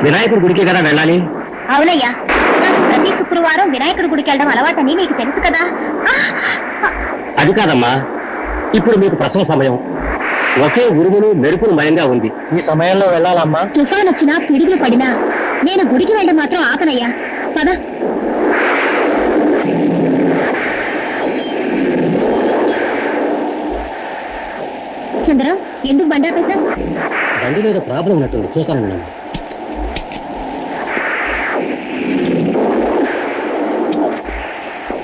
వినాయకుడి గుడికి కదా వెళ్ళాలి. అవునయ్యా, నాకు ప్రతి శుక్రవారం వినాయకుడి గుడికి వెళ్ళడం అలవాటని నీకు తెలుసు కదా. అది కాదమ్మా, ఇప్పుడు మీకు ప్రసవ సమయం. ఒకే ఉరుములు మెరుపులు మయంగా ఉంది. ఈ సమయంలో వెళ్ళాలమ్మా. తుఫాన్ వచ్చినా పిడుగులు పడినా నేను గుడికి వెళ్ళడం మాత్రం ఆపనయ్యా. పద. సుందరం, ఎందుకు బండాపేశా? బండి మీద ప్రాబ్లం ఉన్నట్టుంది, చూస్తాను నేను.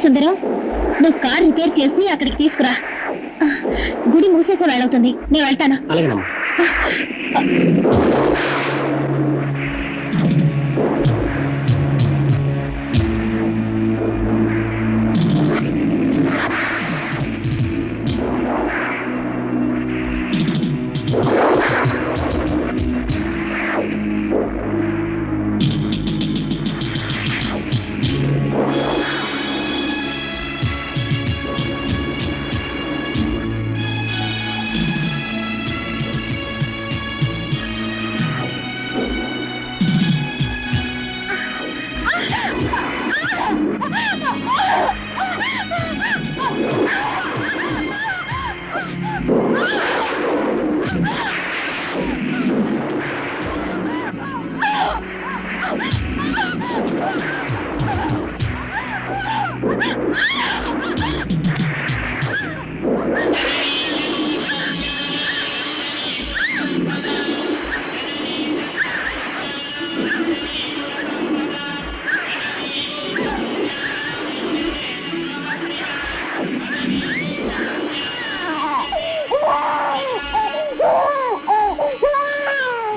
సుందరం, నువ్వు కార్ రిపేర్ చేసి అక్కడికి తీసుకురా. గుడి మూసేసే వెళ్ళవుతుంది, నేను వెళ్తాను. అలాగేనమ్మా.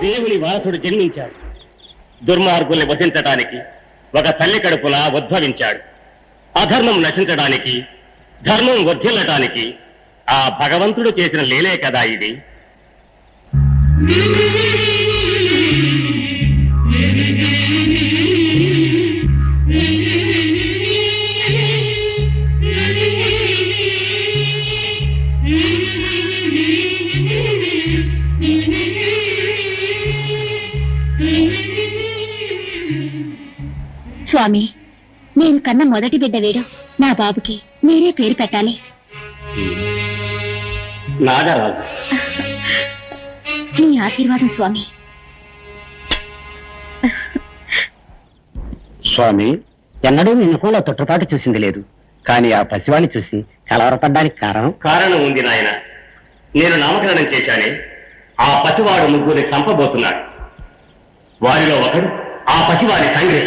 దేవుని వారసుడు జన్మించాడు. దుర్మార్గుల్ని వధించటానికి ఒక తల్లి కడుపున ఉద్భవించాడు. అధర్మం నశించడానికి, ధర్మం వర్ధిల్లటానికి ఆ భగవంతుడు చేసిన లీలే కదా ఇది. స్వామి, నేను కన్న మొదటి బిడ్డ వీడు. నా బాబుకి మీరే పేరు పెట్టాలి. నాగరాజు. మీ ఆశీర్వాదం స్వామి. స్వామి, ఎన్నడూ మీ ముఖంలో తొట్టుపాటు చూసింది లేదు. కానీ ఆ పసివాణ్ణి చూసి కలవరపడ్డానికి కారణం ఉంది నాయన. నేను నామకరణం చేశానే, ఆ పసివాడు ముగ్గురిని చంపబోతున్నాడు. వారిలో ఒకడు ఆ పసివాడి తండ్రి.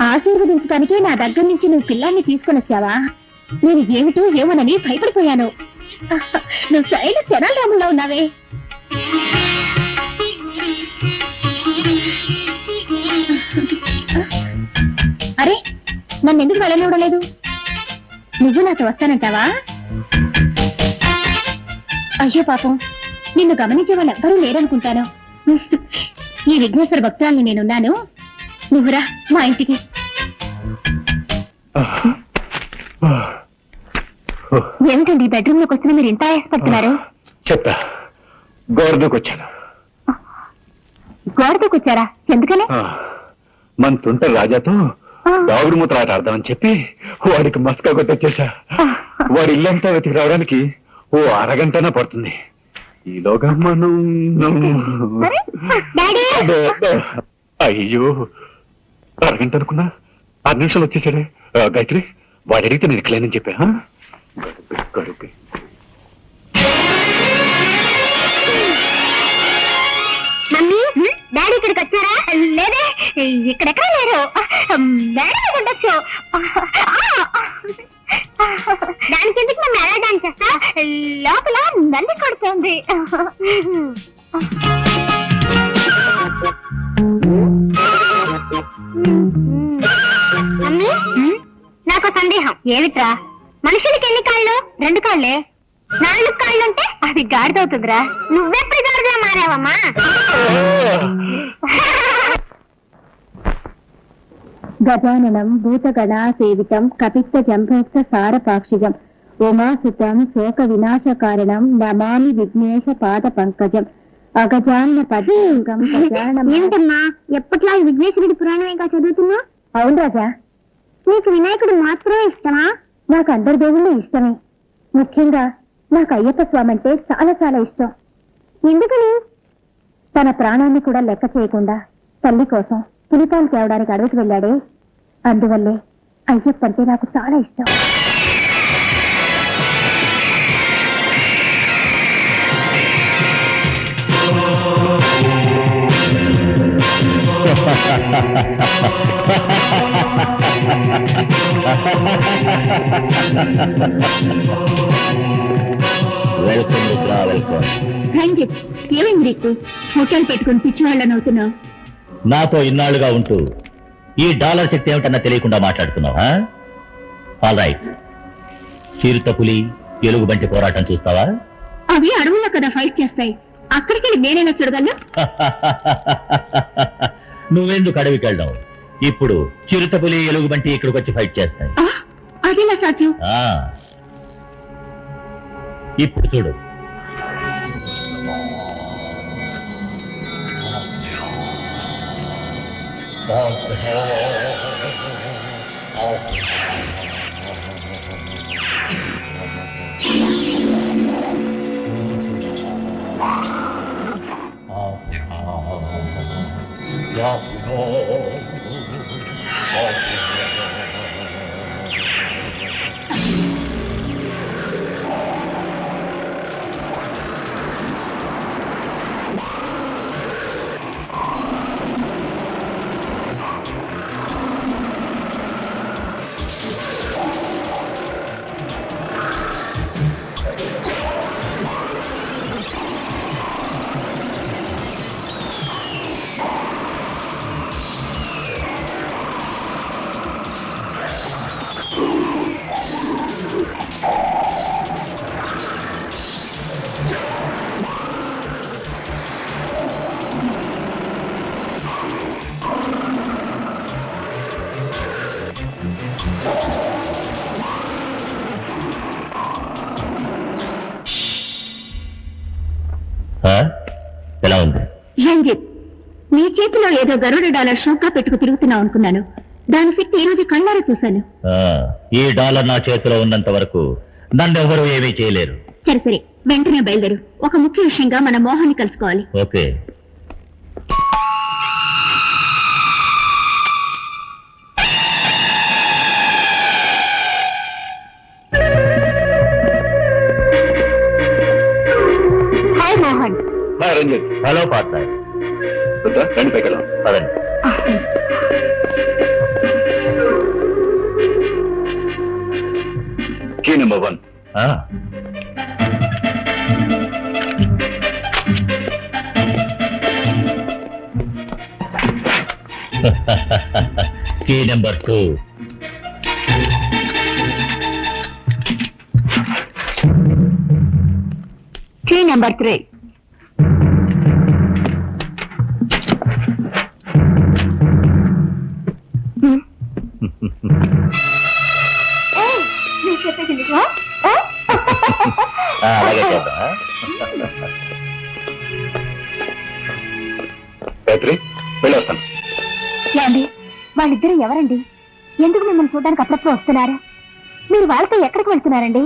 ఆశీర్వదించడానికి నా దగ్గర నుంచి నువ్వు పిల్లాన్ని తీసుకుని వచ్చావా? నేను ఏమిటో ఏమోనని భయపడిపోయాను. నువ్వు సరైన చరణారాముల్లో ఉన్నావే. అరే, నన్ను ఎందుకు వెళ్ళనివ్వడం లేదు? నువ్వు నాతో వస్తానంటావా? అయ్యో పాపం, నిన్ను గమనించే వాళ్ళు ఎవ్వరూ లేరనుకుంటాను. ఈ విఘ్నేశ్వర భక్తురాల్ని నేనున్నాను, నువ్వురా మా ఇంటికి. ఏమిటండి బెడ్రూమ్ లోకి వస్తున్నా మీరు ఇంత ఆయాసపడుతున్నారు? చెప్తా. గోరదూకొచ్చాను. గోరదూకొచ్చారా? ఎందుకని? మన తుంట రాజాతో దాగుడు మూతలాట ఆడదామని చెప్పి వాడికి మస్కా కొట్టొచ్చేసా. వాడి ఇల్లంతా వెతికి రావడానికి ఓ అరగంటనా పడుతుంది. ఈలోగా మనం అయ్యో, అరగంట అనుకున్నా 6 నిమిషాలు వచ్చేసాడే. గాయత్రి, వాడు అడిగితే నేను ఇట్లేనని చెప్పా. గడిపి ఇక్కడెక్కడ లేరు. మేడం ఉండొచ్చు. దానికి ఎందుకు మేము ఎలా డాన్స్ చేస్తా? లోపల నంది కొడుతుంది. మమ్మీ, నాకు సందేహం. ఏమిట్రా? మనుషులకి ఎన్ని కాళ్ళు? 2 కాళ్ళే. 4 కాళ్ళుంటే అది గాడిదవుతుందిరా. నువ్వెప్పుడు గాడిదగా మారావమ్మా? గజాననం భూతగణా సేవితం కపిత్త జంభోక్త సారపాక్షిజం ఉమాసుతం శోక వినాశ కారణం నమామి విఘ్నేశ పాద పంకజం అగజాన్న పదం. ఏమిటమ్మా ఎప్పట్లా విఘ్నేశ్వరుడి పురాణమేగా చదువుతున్నా? అవును రాజా. నీకు వినాయకుడు మాత్రమే ఇష్టమా? నాకు అందరి దేవుళ్ళు ఇష్టమే. ముఖ్యంగా నాకు అయ్యప్ప స్వామి అంటే చాలా చాలా ఇష్టం. ఎందుకని? తన ప్రాణాన్ని కూడా లెక్క చేయకుండా తల్లి కోసం పులిపాలు తేవడానికి అడవికి వెళ్ళాడే, అందువల్లే అయ్యప్ప అంటే నాకు చాలా ఇష్టం. Welcome welcome. Thank you. ఏమైంది నీకు? హోటల్ పెట్టుకుని పిచ్చివాళ్ళని అవుతున్నావు. నాతో ఇన్నాళ్లుగా ఉంటూ ఈ డాలర్ శక్తి ఏమిటన్నా తెలియకుండా మాట్లాడుతున్నావా? All right. చిరుత పులి ఎలుగుబంటి పోరాటం చూస్తావా? అవి అడవుల్లో కదా ఫైట్ చేస్తాయి. అక్కడికి నేనైనా చూడగలను. నువ్వెందుకు అడవికి వెళ్ళావు? ఇప్పుడు చిరుత పులి ఎలుగుబంటి ఇక్కడికి వచ్చి ఫైట్ చేస్తాయి. అదేలా సాధ్యం? ఇప్పుడు చూడు. ఎలా ఉంది? రంజిత్, నీ చేతిలో ఏదో గరుడ డాలర్ షోకా పెట్టుకు తిరుగుతున్నావు అనుకున్నాను. దాని శక్తి ఈ రోజు కళ్ళారా చూశాను. ఈ డాలర్ నా చేతిలో ఉన్నంత వరకు నన్ను ఎవరు ఏమీ చేయలేరు. సరే సరే, వెంటనే బయలుదేరు. ఒక ముఖ్య విషయంగా మన మోహన్ని కలుసుకోవాలి. Okay. Hi Mohan. Hi Ranjit. Hello partner. రండి పైకి వెళ్దాం. పదండి. Key number 1. Key number 2. Key number 3. అలాగే చేద్దాం. గాయత్రి, వెళ్ళొస్తాను. ఏమండి, వాళ్ళిద్దరూ ఎవరండి? ఎందుకు మిమ్మల్ని చూడడానికి అప్పుడప్పుడు వస్తున్నారా? మీరు వాళ్ళతో ఎక్కడికి వెళ్తున్నారండి?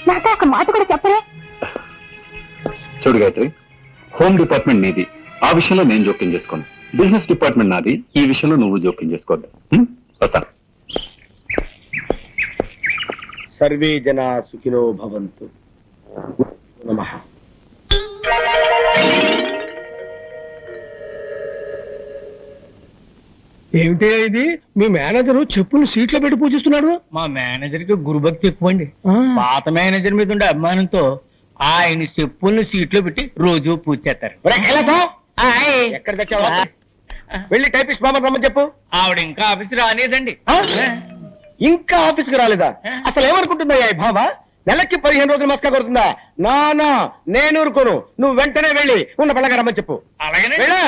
నాతో ఒక మాట కూడా చెప్పరే? చూడు గాయత్రి, హోమ్ డిపార్ట్మెంట్ నీది, ఆ విషయంలో నేను జోక్యం చేసుకోను. బిజినెస్ డిపార్ట్మెంట్ నాది, ఈ విషయంలో నువ్వు జోక్యం చేసుకోవద్దు. వస్తాను. సర్వే జనా సుఖినో భవంతు. నమః. ఏమిటి ఇది? మీ మేనేజరు చెప్పులు సీట్లో పెట్టి పూజిస్తున్నాడు. మా మేనేజర్ కి గురుభక్తి ఎక్కువ అండి. పాత మేనేజర్ మీద ఉండే అభిమానంతో ఆయన చెప్పుల్ని సీట్లో పెట్టి రోజు పూజ చేస్తారు. ఒరేయ్ కైలాసం, ఎక్కడ తెచ్చావా? వెళ్ళి టైపిస్ట్ బాబు రమ్మని చెప్పు. ఆవిడ ఇంకా ఆఫీస్ రాలేదండి. ఇంకా ఆఫీస్కి రాలేదా? అసలు ఏమనుకుంటుందా ఈ భావ? నెలకి 15 రోజులు మస్కా కొడుతుందా? నా నేను ఊరుకోను. నువ్వు వెంటనే వెళ్ళి ఉన్న పిల్లగా రమ్మని చెప్పు. అలాగనే వెళ్ళా.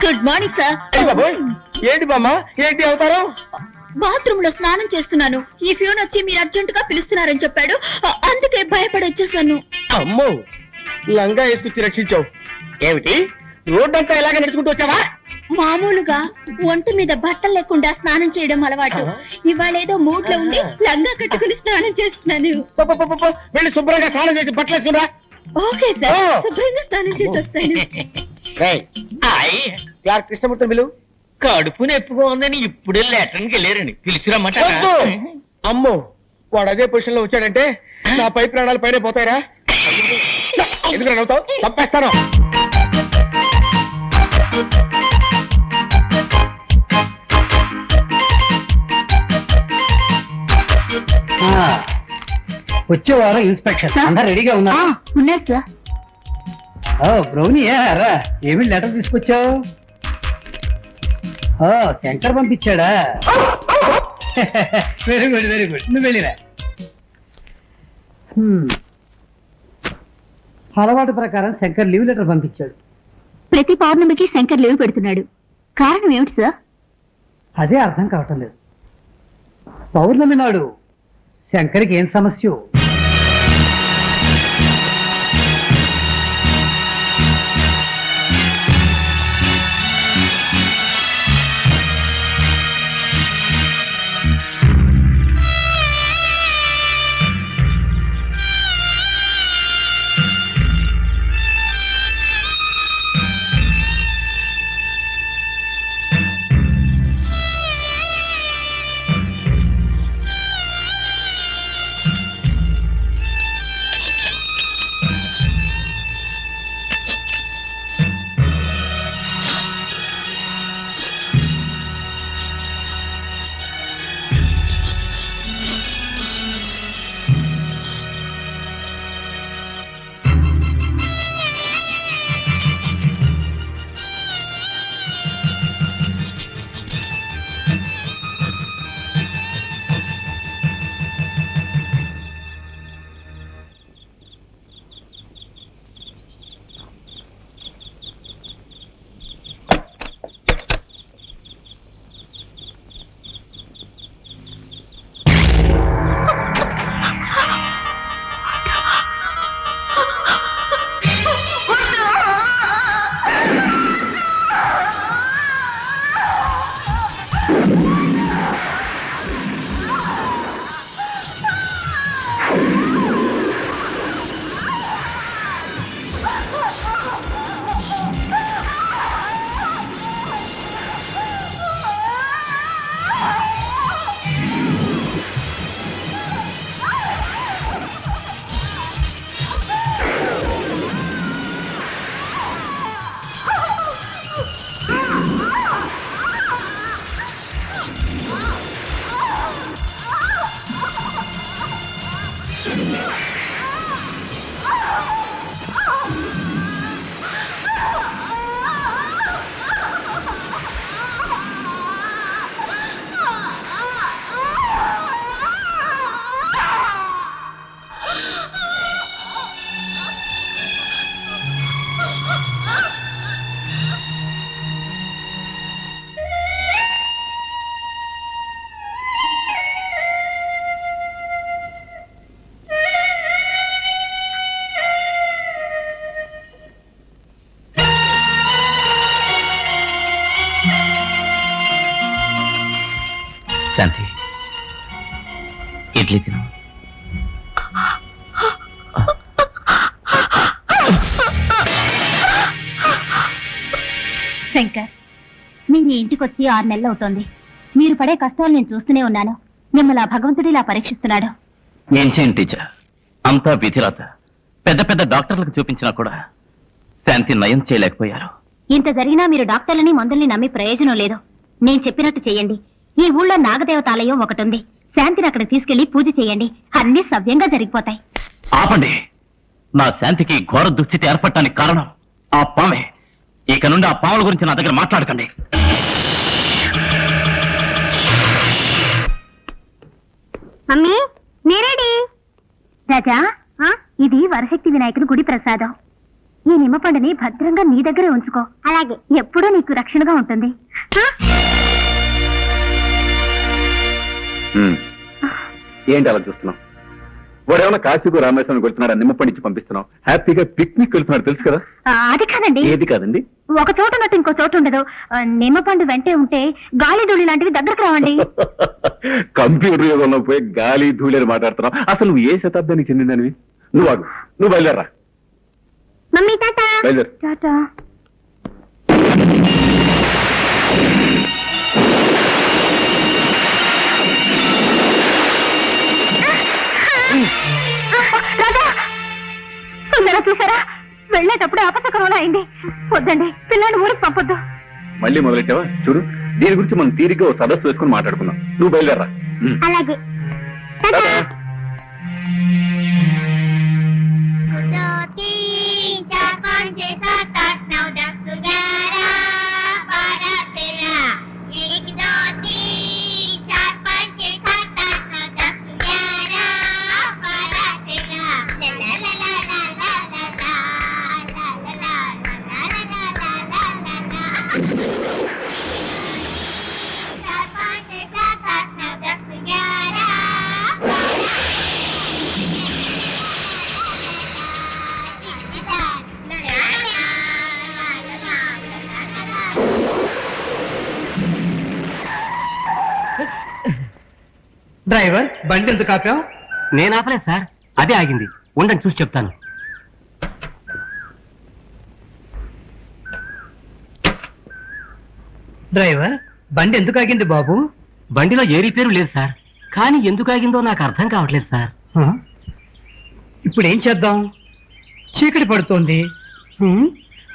Good morning sir. ఏంటి బాబోయ్, ఏంటి బామ్మ, ఏంటి అవుతారు? బాత్రూమ్ లో స్నానం చేస్తున్నాను. ఈ ఫ్యూన్ వచ్చి మీరు అర్జెంట్ గా పిలుస్తున్నారని చెప్పాడు. అందుకే భయపడి వచ్చేసాను. అమ్మో, లంగా వేసుకొచ్చి రక్షించావు. ఏమిటి రోడ్డంతా ఇలాగే నడుచుకుంటూ వచ్చావా? మామూలుగా ఒంటి మీద బట్టలు లేకుండా స్నానం చేయడం అలవాటు. ఇవాళ ఏదో మూడ్ లో ఉండి లంగా కట్టుకుని స్నానం చేస్తున్నాను. వెళ్ళి శుభ్రంగా స్నానం చేసి బట్టలు వేసుకురా. ఓకే సార్, శుభ్రంగా స్నానం చేసి వస్తాను. క్లార్క్ కృష్ణమూర్తి బిలు. కడుపు నొప్పిగా ఉందని ఇప్పుడే లెటర్కి వెళ్ళారండి. పిలిచిరమ్మట. అమ్మో, వాడు అదే పొజిషన్ లో వచ్చాడంటే నా పై ప్రాణాలు పైన పోతాయిరా. ఎందుకు నవ్వుతావు? చంపేస్తాను. వచ్చే వారం ఇన్స్పెక్షన్ అందరు రెడీగా ఉన్నా? ఉన్నారు సార్. బ్రౌనియా రా, ఏమి లెటర్ తీసుకొచ్చావు? శంకర్ పంపించాడా? వెరీ గుడ్ వెరీ గుడ్, నువ్వు వెళ్ళిరా. అలవాటు ప్రకారం శంకర్ లీవ్ లెటర్ పంపించాడు. ప్రతి పౌర్ణమికి శంకర్ లీవ్ పెడుతున్నాడు. కారణం ఏమిటి సార్? అదే అర్థం కావటం లేదు. పౌర్ణమి నాడు శంకర్కి ఏం సమస్య? శాంతి, ఇడ్లీ తిను. శంకర్, మీరు ఇంటికి వచ్చి 6 నెలలు అవుతోంది. మీరు పడే కష్టాలు నేను చూస్తూనే ఉన్నాను. మిమ్మల్ని ఆ భగవంతుడు ఇలా పరీక్షిస్తున్నాడు. ఏం చేయండి టీచర్, అంతా విధిరాత. పెద్ద పెద్ద డాక్టర్లకు చూపించినా కూడా శాంతి నయం చేయలేకపోయారు. ఇంత జరిగినా మీరు డాక్టర్లని మందుల్ని నమ్మి ప్రయోజనం లేదు. నేను చెప్పినట్టు చెయ్యండి. ఈ ఊళ్ళో నాగదేవతాలయం ఒకటుంది. శాంతిని అక్కడికి తీసుకెళ్లి పూజ చేయండి. అన్ని సవ్యంగా జరిగిపోతాయి. ఆపండి. నా శాంతికి ఘోర దుస్థితి ఏర్పడటానికి కారణం ఆ పామే. ఇక నుండి ఆ పాముల గురించి నా దగ్గర మాట్లాడకండి. మమ్మీ మీరేడి? రాజా, ఇది వరశక్తి వినాయకుని గుడి ప్రసాదం. ఈ నిమ్మపండుని భద్రంగా నీ దగ్గరే ఉంచుకో. అలాగే, ఎప్పుడూ నీకు రక్షణగా ఉంటుంది. ఏంటి అలా చూస్తున్నావు? వాడేమన్నా కాశీకు రామేశ్వరం వెళ్తున్నాడు, నిమ్మపండించి పంపిస్తున్నావు. హ్యాపీగా పిక్నిక్ వెళ్తున్నాడు, తెలుసు కదా. అది కాదండి. ఏది కాదండి? ఒక చోట ఉన్నట్టు ఇంకో చోటు ఉండదు. నిమ్మపండు వెంటే ఉంటే గాలి ధూళి లాంటివి దగ్గరకు రావండి. కంప్యూటర్ యుగంలో పోయి గాలి ధూళి మాట్లాడుతున్నావు. అసలు నువ్వు ఏ శతాబ్దానికి చెందిందనివి? నువ్వు ఆగు, నువ్వు బయలుదేరా. Mummy tata. బయలుదేరు. టాటా. రాజా, సుందర చూసారా? వెళ్ళేటప్పుడు అపశకరంలో అయింది. వద్దండి, పిల్లాన్ని ఊరికి పంపొద్దు. మళ్ళీ మొదలెట్టావా? చూడు, దీని గురించి మనం తీరిగ్గా ఓ సదస్సు వేసుకుని మాట్లాడుకుందాం. నువ్వు బయలుదేరా. అలాగే. డ్రైవర్, బండి ఎందుకు ఆపావు? నేను ఆపలేదు సార్, అదే ఆగింది. ఉండండి, చూసి చెప్తాను. డ్రైవర్, బండి ఎందుకు ఆగింది బాబు? బండిలో ఏ రిపేరు లేదు సార్, కానీ ఎందుకు ఆగిందో నాకు అర్థం కావట్లేదు సార్. ఇప్పుడు ఏం చేద్దాం? చీకటి పడుతోంది.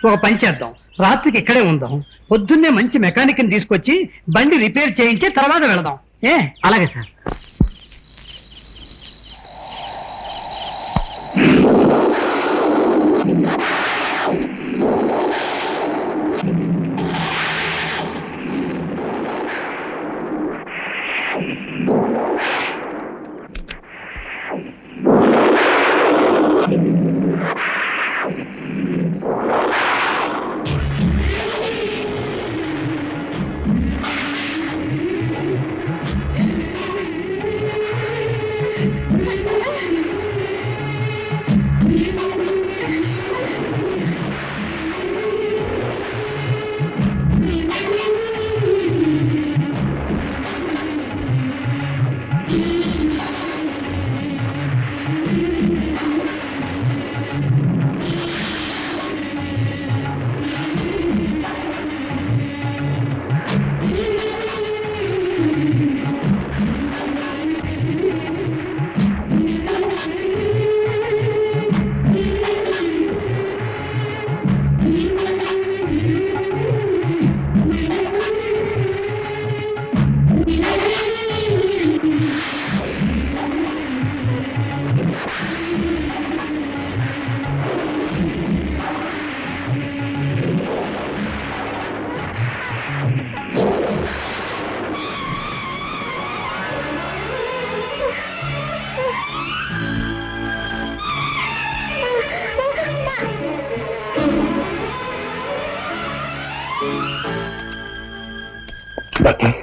ఒక పని చేద్దాం, రాత్రికి ఇక్కడే ఉందాం. పొద్దున్నే మంచి మెకానిక్ తీసుకొచ్చి బండి రిపేర్ చేయించి తర్వాత వెళదాం. అలాగే సార్. డాక్టర్,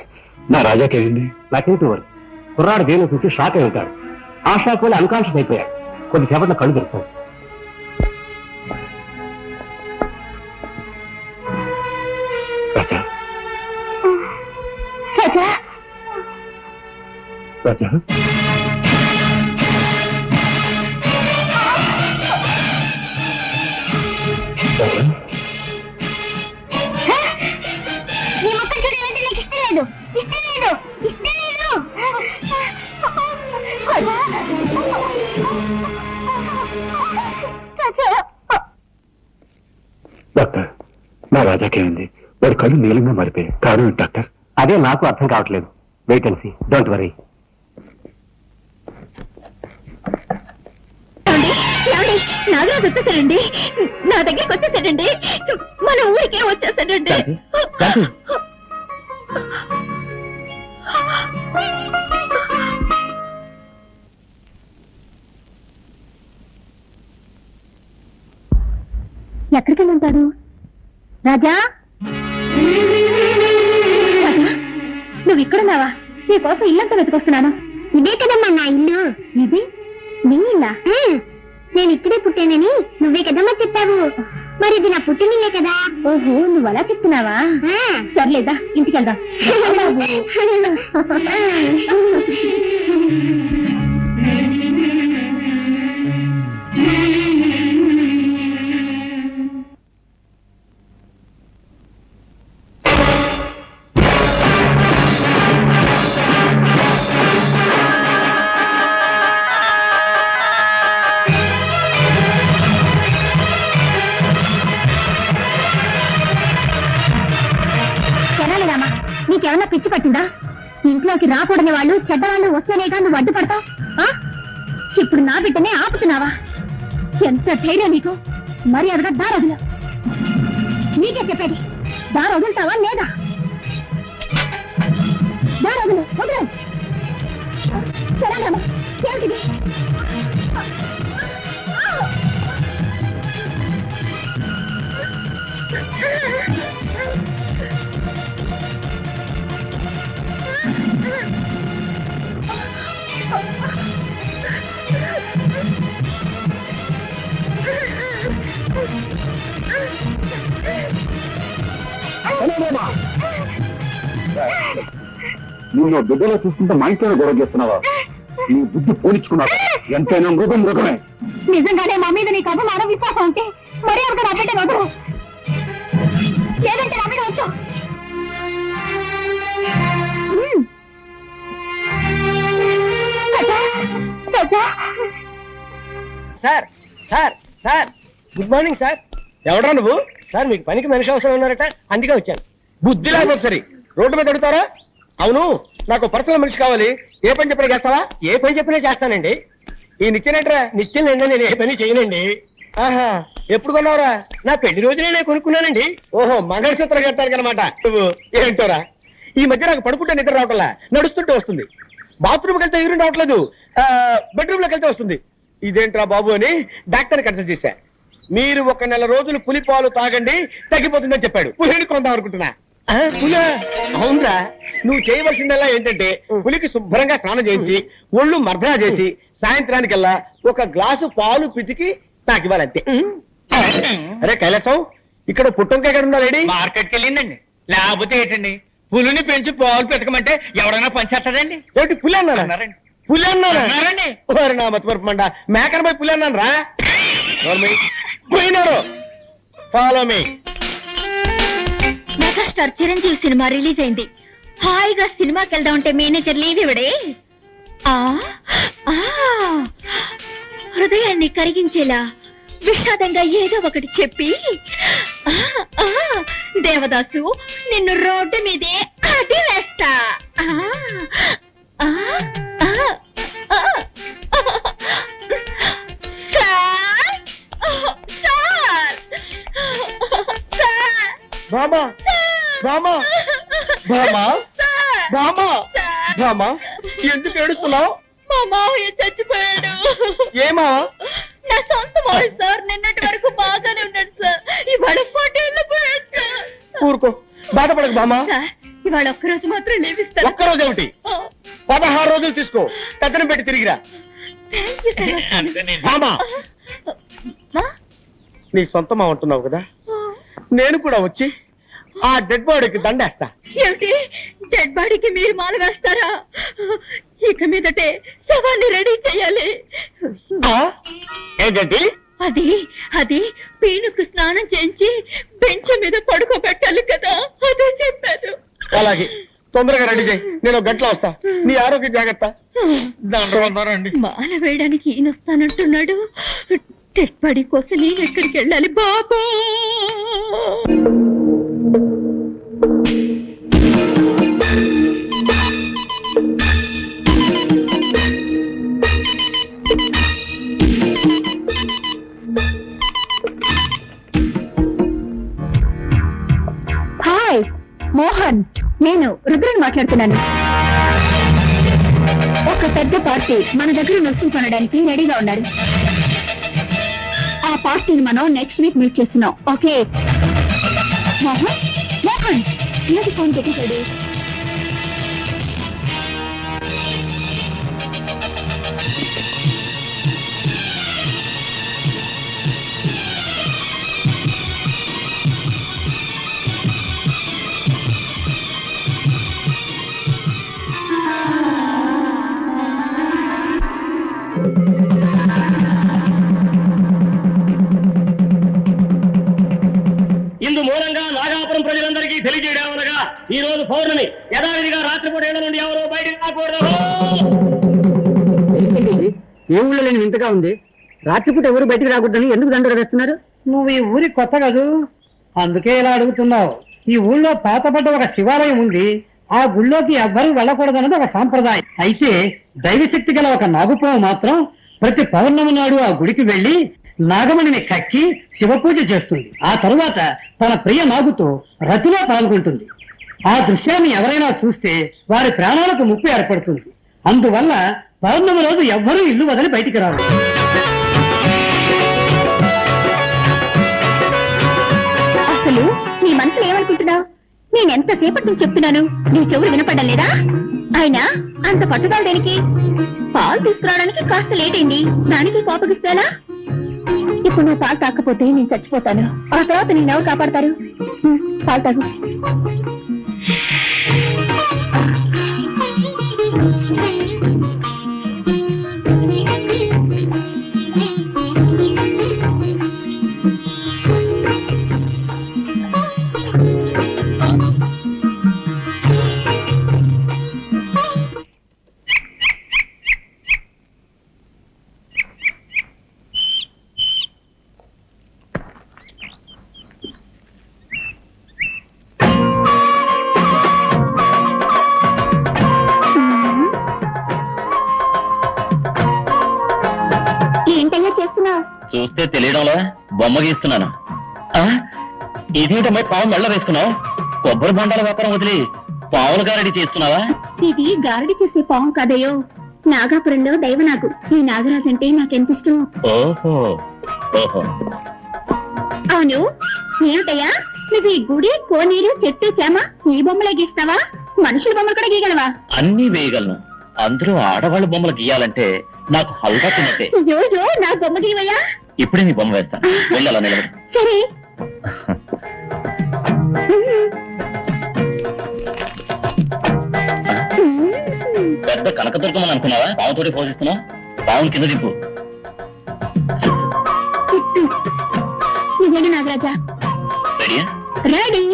నా రాజాకేంది? నాకేంటి వరకు కుర్రాడు దేని చూసి షాక్ అయి ఉంటాడు. ఆ షాక్ వల్ల అన్కాన్షియస్ అయిపోయాడు. కొద్దిసేపట్లో కళ్ళు తెరుస్తాడు. రాజా, రాజా, రాజా, రాజా, నీ మొక్కలు చూడాలంటే నీకు ఇష్టం లేదు. ఇష్టం లేదు, ఇష్టం లేదు. రాజా. రాజా. డాక్టర్ నా రాజాకేమైంది? వాడి కళ్ళు నీలంగా మారిపోయాయి. కారణం ఏంటి డాక్టర్? అదే నాకు అర్థం కావట్లేదు. Wait and see, don't worry. Nagaraju వచ్చేసాడండి, నా దగ్గరికి వచ్చేసాడండి, మన ఊరికే వచ్చేసాడండి. ఎక్కడికి వెళ్ళి ఉంటాడు? రాజా, రాజా, నువ్వు ఇక్కడున్నావా? నీ కోసం ఇల్లంతా వెతుకొస్తున్నాను. ఇదే కదమ్మా నా ఇల్లు. ఇది నీ ఇల్లా? నేను ఇక్కడే పుట్టానని నువ్వే కదమ్మా చెప్పావు. మరి ఇది నా పుట్టినిల్లే కదా. ఓహో, నువ్వు అలా చెప్తున్నావా? సర్లేదా, ఇంటికి వెళ్దాం. నీకేమన్నా పిచ్చి పట్టిందా? ఇంట్లోకి రాకూడని వాళ్ళు, చెడ్డవాళ్ళు వస్తేనేగా నువ్వు అడ్డుపడతావు. ఇప్పుడు నా బిడ్డనే ఆపుతున్నావా? ఎంత ధైర్యం నీకు! మరి అదగా దారొదులు. నీకే చెప్పేది, దారొదులుతావా లేదా? దారొదులు, వదలు. సరేనమ్మా, ఏమిటిది? నిన్ను బిడ్డలో చూసుకుంటే మా ఇంట్లోనే గొడవ చేస్తున్నావా? నీ బుద్ధి పోనిచ్చుకున్నావు. ఎంతైనా మృగం మృగమే. నిజంగానే మా మీద నీకు అభిమానం, విశ్వాసం ఉంటే మరీ ఒక నా బిడ్డ వదరు, లేదంటే నా బిడ్డ వచ్చు. Sir sir sir, good morning sir. ఎవడా నువ్వు? సార్ మీకు పనికి మనిషి అవసరం ఉన్నారట, అందుకే వచ్చాను. బుద్ధి లేకపోతే సరే రోడ్డు మీద అడుగుతారా? అవును, నాకు పర్సనల్ మనిషి కావాలి. ఏ పని చెప్పినా చేస్తావా? ఏ పని చెప్పినా చేస్తానండి. ఈ నిత్యనేట్రా? నిత్యనండి, నేను ఏ పని చేయనండి. ఆహా, ఎప్పుడు కొన్నావురా? నా పెళ్లి రోజునే నేను కొనుక్కున్నానండి. ఓహో, మంగళసూత్రం కట్టానికి అనమాట నువ్వు. ఏంటోరా, ఈ మధ్య నాకు పడుకుంటే నిద్ర రావట్లా, నడుస్తుంటే వస్తుంది. బాత్రూమ్కి వెళ్తే యూరిన్ రావట్లేదు, బెడ్రూమ్ లోకి వెళ్తే వస్తుంది. ఇదేంట్రా బాబు అని డాక్టర్ని కన్సల్ట్ చేశా. మీరు 1 నెల రోజులు పులి పాలు తాగండి, తగ్గిపోతుందని చెప్పాడు. పులిని కొందాం అనుకుంటున్నా. పులా? అవునరా, నువ్వు చేయవలసిందల్లా ఏంటంటే పులికి శుభ్రంగా స్నానం చేయించి ఒళ్ళు మర్దనా చేసి సాయంత్రానికల్లా 1 గ్లాసు పాలు పితికి నాకు ఇవ్వాలంతే. అరే కైలాసం, ఇక్కడ పుట్టంకాయ ఎక్కడ ఉందా లేడీ? మార్కెట్కి వెళ్ళిందండి. లేకపోతే ఏంటండి, పులిని పెంచి పాలు పెట్టకమంటే ఎవడైనా పనిచేస్తాడండి? ఏంటి పులి అన్నారండి? పులి అన్నారండి? నా మతిమరపమండ, మేకన పోయి పులి అన్నాను రా. పోయినారు. Follow me. Megastar Chiranjeevi cinema release అయింది. హాయిగా సినిమాకి వెళ్దాం అంటే మేనేజర్ లీవ్ ఇవ్వడే. హృదయాన్ని కరిగించేలా విషాదంగా ఏదో ఒకటి చెప్పి, దేవదాసు నిన్ను రోడ్డు మీదే అది వేస్తా. బామా బామా బామా బామా బామా, ఎందుకు ఏడుస్తున్నావు? మా మావయ్య చచ్చిపోయాడు. ఏమా? నా సొంత మావయ్య సార్. నిన్నటి వరకు బాగానే ఉన్నాడు సార్, ఇవాళ పోటీల్లో పోయాడు సార్. ఊరుకో, బాధపడకు బామా. సార్, ఇవాళ ఒక్కరోజు మాత్రం లేవిస్తాను. ఒక్కరోజు ఏమిటి? 16 రోజులు తీసుకో, కథనం పెట్టి తిరిగిరా. బామా, నీ సొంతమా అంటున్నావు కదా, నేను కూడా వచ్చి ఆ డెడ్ బాడీకి దండేస్తా. ఏమిటి, డెడ్ బాడీకి మీరు మాల వేస్తారా? ఇక మీదటే శవాన్ని రెడీ చేయాలి. ఏంటంటే అది అది పీనుకు స్నానం చేయించి బెంచ్ మీద పడుకోబెట్టాలి కదా, అదే చెప్పారు. అలాగే, తొందరగా రెడీ చేయి, నేను 1 గంటలో వస్తా. నీ ఆరోగ్య జాగ్రత్త. దండరండి. మాల వేయడానికి ఈయన వస్తానంటున్నాడు. డెడ్ బాడీ కోసం నేను ఎక్కడికి వెళ్ళాలి బాబా? హాయ్ మోహన్, నేను రుద్రని మాట్లాడుతున్నాను. ఒక పెద్ద పార్టీ మన దగ్గర నొచ్చి కొనడానికి రెడీగా ఉన్నారు. ఆ పార్టీని మనం నెక్స్ట్ వీక్ మీట్ చేస్తున్నాం. ఓకే మోహన్, మోహన్ ఏంటి ఫోన్ పెట్టేశాడు? ఇందు మూలంగా నాగాపురం ప్రజలందరికీ తెలియజేయడమనగా ఈ రోజు పౌర్ణమి యథావిధిగా రాత్రిపూట ఏళ్ళ నుండి ఎవరు బయటకు రాకూడదు. ఏ ఊళ్ళో లేని వింతగా ఉంది. రాత్రిపూట ఎవరు బయటికి రాకూడదని ఎందుకు దండలు వేస్తున్నారు? నువ్వు ఈ ఊరికి కొత్త కదూ, అందుకే ఇలా అడుగుతున్నావు. ఈ ఊళ్ళో పాతపడ్డ ఒక శివాలయం ఉంది. ఆ గుళ్ళోకి ఎవ్వరూ వెళ్ళకూడదన్నది ఒక సాంప్రదాయం. అయితే దైవశక్తి గల ఒక నాగుపాము మాత్రం ప్రతి పౌర్ణమి నాడు ఆ గుడికి వెళ్లి నాగమణిని కక్కి శివపూజ చేస్తుంది. ఆ తరువాత తన ప్రియ నాగుతో రతిలో పాల్గొంటుంది. ఆ దృశ్యాన్ని ఎవరైనా చూస్తే వారి ప్రాణాలకు ముప్పు ఏర్పడుతుంది. అందువల్ల పౌర్ణమి రోజు ఎవ్వరూ ఇల్లు వదిలి బయటికి రారు. అసలు నీ మనసులో ఏమనుకుంటున్నావు? నేనెంతసేపటి నుంచి చెప్తున్నాను, నీ చెవులు వినపడ్డం లేదా? ఆయన అంత పట్టుదల దేనికి? పాలు తీసుకురావడానికి కాస్త లేట్ అయింది, దానికి కోపగిస్తాలా? ఇప్పుడు నువ్వు పాలు తాకపోతే నేను చచ్చిపోతాను. ఆ తర్వాత నేను ఎవరు కాపాడతారు? పాలు తాగు. ఏంటయ్యా చేస్తున్నావు? చూస్తే తెలియడంలో బొమ్మ గీస్తున్నాను. ఇదేంటమ్మాయి పావు మెళ్ళ వేసుకున్నావు? కొబ్బరి బొండాల వ్యాపారం వదిలి పావులు గారడి చేస్తున్నావా? ఇది గారడి చేసే పాము కాదయ్యో, నాగాపురంలో దైవనాగు. ఈ నాగరాజు అంటే నాకెంత ఇష్టం. ఓహో ఓహో. అవును ఏమిటయ్యా, నువ్వు ఈ గుడి, కోనేరు, చెట్టు, చేమ ఈ బొమ్మలే గీస్తావా? మనుషుల బొమ్మలు కూడా గీయగలవా? అన్నీ వేయగలను. అందరూ ఆడవాళ్ళ బొమ్మలు గీయాలంటే నాకు హల్గా తిన్నట్టే. అయ్యో నా బొమ్మ గీవయ్యా. ఇప్పుడే నీ బొమ్మ వేస్తాను. వెళ్ళి అలా నిలబడి. సరే. పెద్ద కనకదుర్గమని అనుకున్నావా? పావుతోటి పోషిస్తున్నావు. పావును కింద దింపు. నిజంగా నాగరాజా? రెడీయా? రెడీ.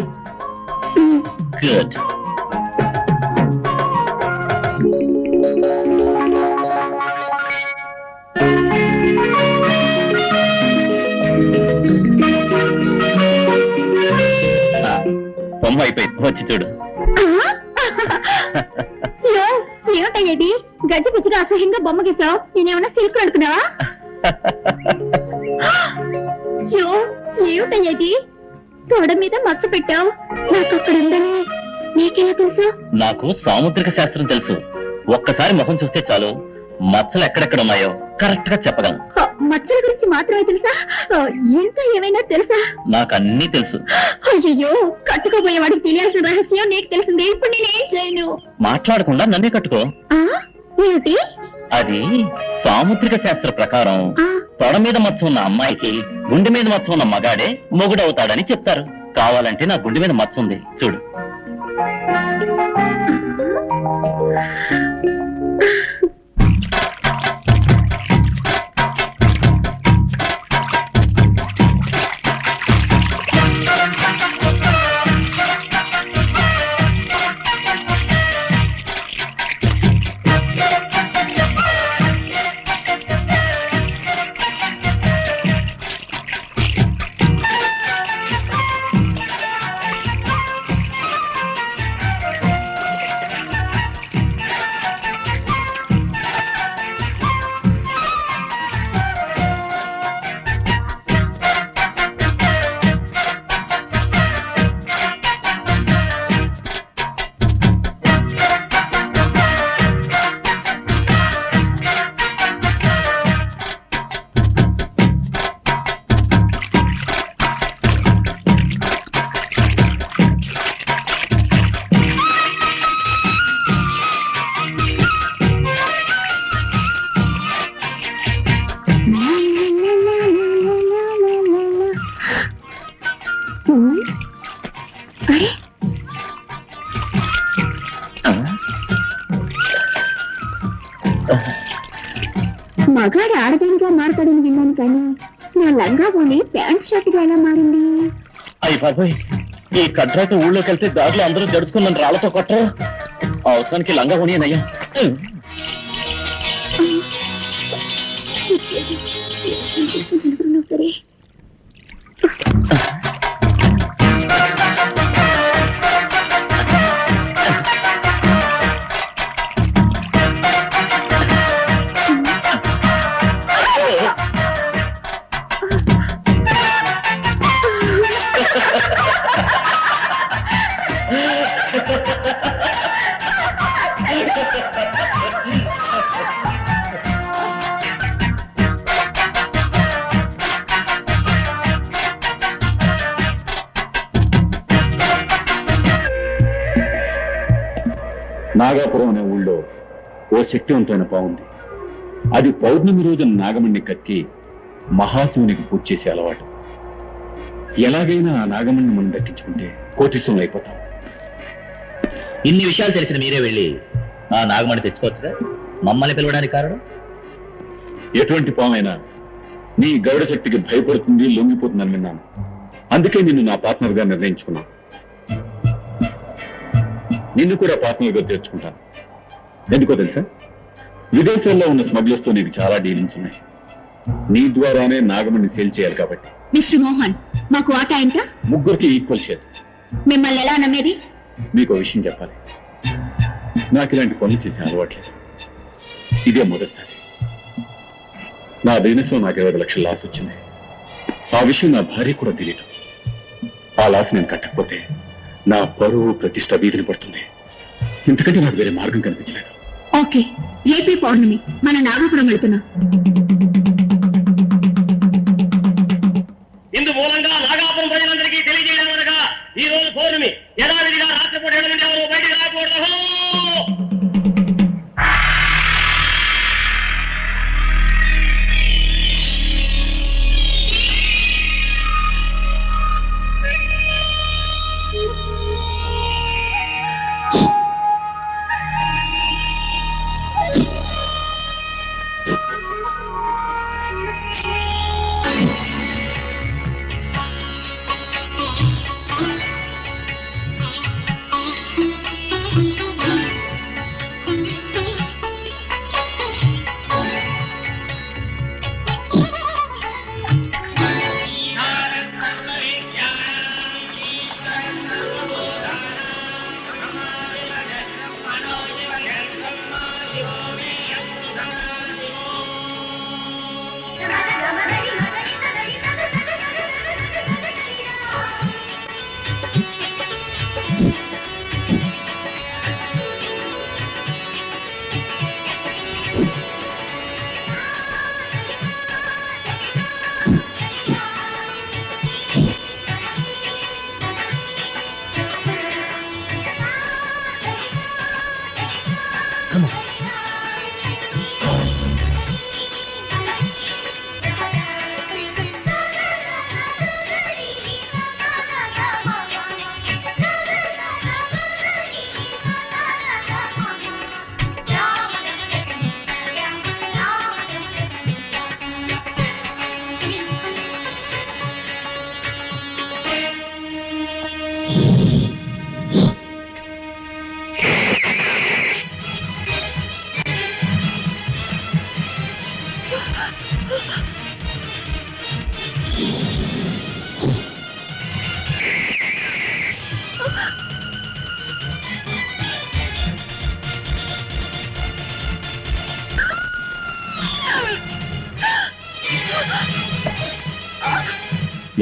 గుడ్. బొమ్మ అయిపోయింది, వచ్చి చూడు. ఏమిటయ్యేది? గడ్డి పిచ్చిగా అసహ్యంగా బొమ్మ గీసావు. నేనేమన్నా సిల్క్ అనుకున్నావా? ఏమిటయ్యేది? తోడ మీద మచ్చ పెట్టావు. నాకు అక్కడ ఉందని నీకేలా తెలుసు? నాకు సాముద్రిక శాస్త్రం తెలుసు. ఒక్కసారి ముఖం చూస్తే చాలు మచ్చలు ఎక్కడెక్కడ ఉన్నాయో కరెక్ట్ గా చెప్పగలను. మచ్చల గురించి మాత్రమే తెలుసా? ఇంకా ఏమైనా తెలుసా? నాకు అన్నీ తెలుసు. అయ్యో, కట్టుకోబోయేవాడికి తెలియాల్సిన రహస్యం నీకు తెలిసింది. ఇప్పుడు నేనేం చేయను? మాట్లాడకుండా నన్నే కట్టుకో. ఏమిటి అది? సాముద్రిక శాస్త్ర ప్రకారం తొడ మీద మచ్చ ఉన్న అమ్మాయికి గుండె మీద మచ్చ ఉన్న మగాడే మొగుడవుతాడని చెప్తారు. కావాలంటే నా గుండె మీద మచ్చ ఉంది, చూడు. అరే మగాడు ఆడదానిగా మారతాడని విన్నాను కానీ నా లంగా పోని ప్యాంట్ షర్ట్గా ఎలా మారింది? అయ్యి బాబాయ్, ఈ కడ్రాతో ఊళ్ళోకి వెళ్తే దారిలో అందరూ జడుచుకున్నాను రాళ్లతో కొట్టరు. అవసరానికి లంగా కొనియనయ్యా. సరే నాగాపురం అనే ఊళ్ళో ఓ శక్తివంతమైన పావుంది. అది పౌర్ణమి రోజున నాగమణ్ణి కక్కి మహాశివునికి పూజ చేసే అలవాటు. ఎలాగైనా ఆ నాగమణ్ణి మనం దక్కించుకుంటే కోటీశ్వరులు అయిపోతాం. ఇన్ని విషయాలు తెలిసిన మీరే వెళ్ళి ఆ నాగమణి తెచ్చుకోవచ్చుగా. మమ్మల్ని పిలవడానికి కారణం? ఎటువంటి పామైనా నీ గరుడ శక్తికి భయపడుతుంది, లొంగిపోతుందని విన్నాను. అందుకే నిన్ను నా పార్ట్నర్ గా నిర్ణయించుకున్నాను. నిన్ను కూడా పార్ట్నర్ గా తెచ్చుకుంటాను. ఎందుకో తెలుసా, విదేశాల్లో ఉన్న స్మగ్లర్స్ తో నీకు చాలా డీలింగ్స్ ఉన్నాయి. నీ ద్వారానే నాగమణ్ణి సేల్ చేయాలి కాబట్టి. మిస్టర్ మోహన్, మాకు వాటా ఎంత? ముగ్గురికి ఈక్వల్ షేర్. మిమ్మల్ని ఎలా నమ్మేది? మీకు విషయం చెప్పాలి. నాకు ఇలాంటి పనులు చేసే అలవాట్లేదు. ఇదే మొదటిసారి. నా బిజినెస్ లో నాకు 20 లక్షల లాస్ వచ్చింది. ఆ విషయం నా భార్య కూడా తెలియదు. ఆ లాస్ నేను కట్టకపోతే నా పరువు ప్రతిష్ట వీధిని పడుతుంది. ఇంతకంటే నాకు వేరే మార్గం కనిపించలేదు. ఓకే, రేపే పౌర్ణమి, మన నాగపురం వెళుతున్నాం. ఇందు మూలంగా నాగాపురం ప్రజలందరికీ తెలియజేయడమనగా ఈ రోజు పౌర్ణమి. యథావిధిగా రాత్రిపూట 7 నుండి ఎవరు బయటికి రాకూడదు.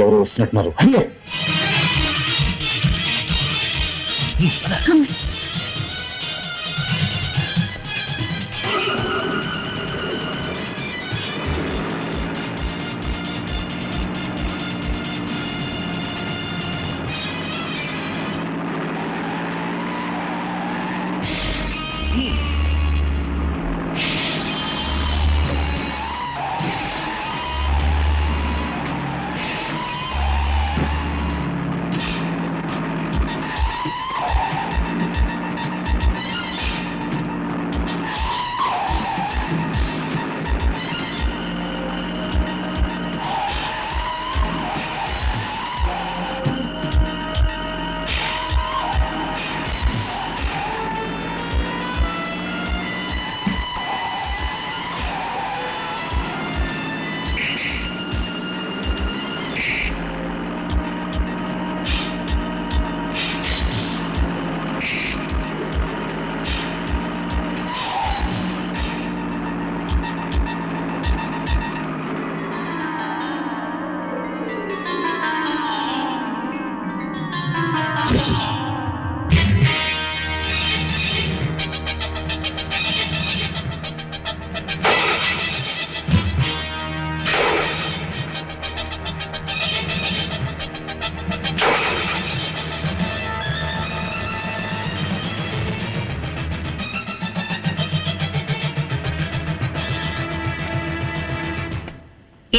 ఎవరో వస్తున్నట్టున్నారు. అయ్యో,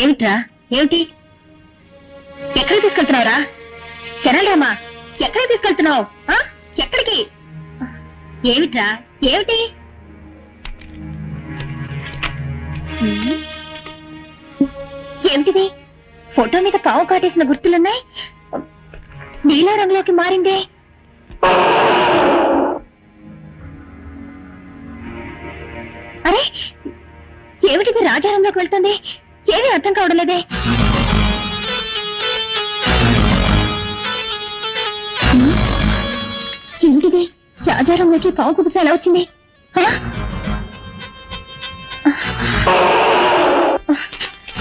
ఏమిట్రా ఏమిటి ఎక్కడ తీసుకెళ్తున్నావురా కెనడామా ఎక్కడ తీసుకెళ్తున్నావు ఎక్కడికి ఏమిట్రా ఏమిటి ఏమిటిది ఫోటో మీద పావు కాటేసిన గుర్తులున్నాయి నీలా రంగులోకి మారిందే అరే ఏమిటిది రాజారంలోకి వెళ్తుంది ఏమీ అర్థం కావడం లేదే ఏమిటిది రాజారంలోకి పావు కుబుస ఎలా వచ్చింది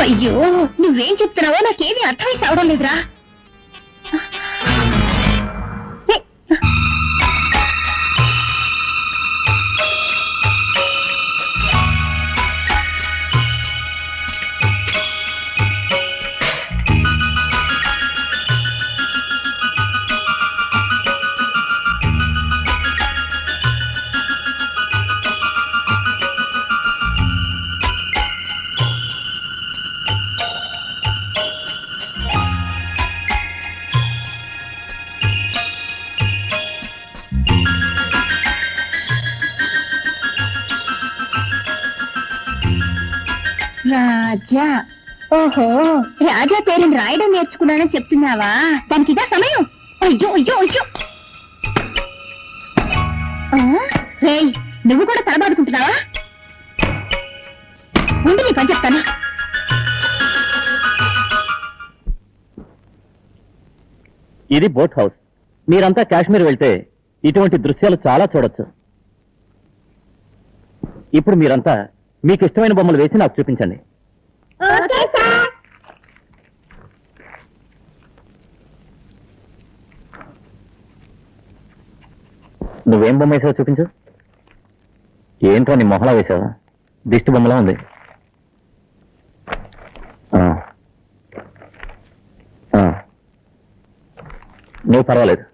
అయ్యో నువ్వేం చెప్తున్నావో నాకేమీ అర్థమై కావడం లేదురా రాజా ఓహో రాజా పేరుని రాయడం నేర్చుకున్నానని చెప్తున్నావా దానికి ఇదా సమయం అయ్యో అయ్యో అయ్యో రేయ్ నువ్వు కూడా తలబాదుకుంటున్నావా ముందు నీ పని చెప్తాను ఇది బోట్ హౌస్ మీరంతా కాశ్మీర్ వెళ్తే ఇటువంటి దృశ్యాలు చాలా చూడొచ్చు ఇప్పుడు మీరంతా మీకు ఇష్టమైన బొమ్మలు వేసి నాకు చూపించండి నువ్వేం బొమ్మ వేసావో చూపించు ఏంటో నీ మొహలా వేసావా దిష్టి బొమ్మలా ఉంది నువ్వు పర్వాలేదు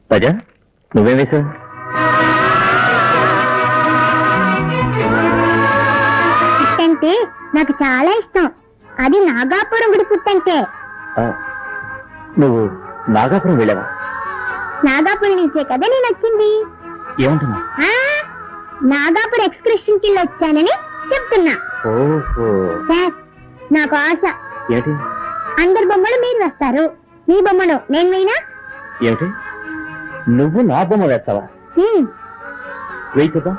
రాజా నువ్వేం వేసావు అంటే నాకు చాలా ఇష్టం అది నాగాపురం గుడి పుట్టంటే నువ్వు నాగాపురం వెళ్ళావా నాగాపురం నుంచే కదా నేను వచ్చింది ఏమంటున్నా నాగాపురం ఎక్స్కర్షన్ కి వచ్చానని చెప్తున్నా సార్ నాకు ఆశ ఏంటి అందరి బొమ్మలు మీరు వేస్తారు మీ బొమ్మను నేను వేయినా ఏమిటి నువ్వు నా బొమ్మ వేస్తావా వెయ్యి చూద్దాం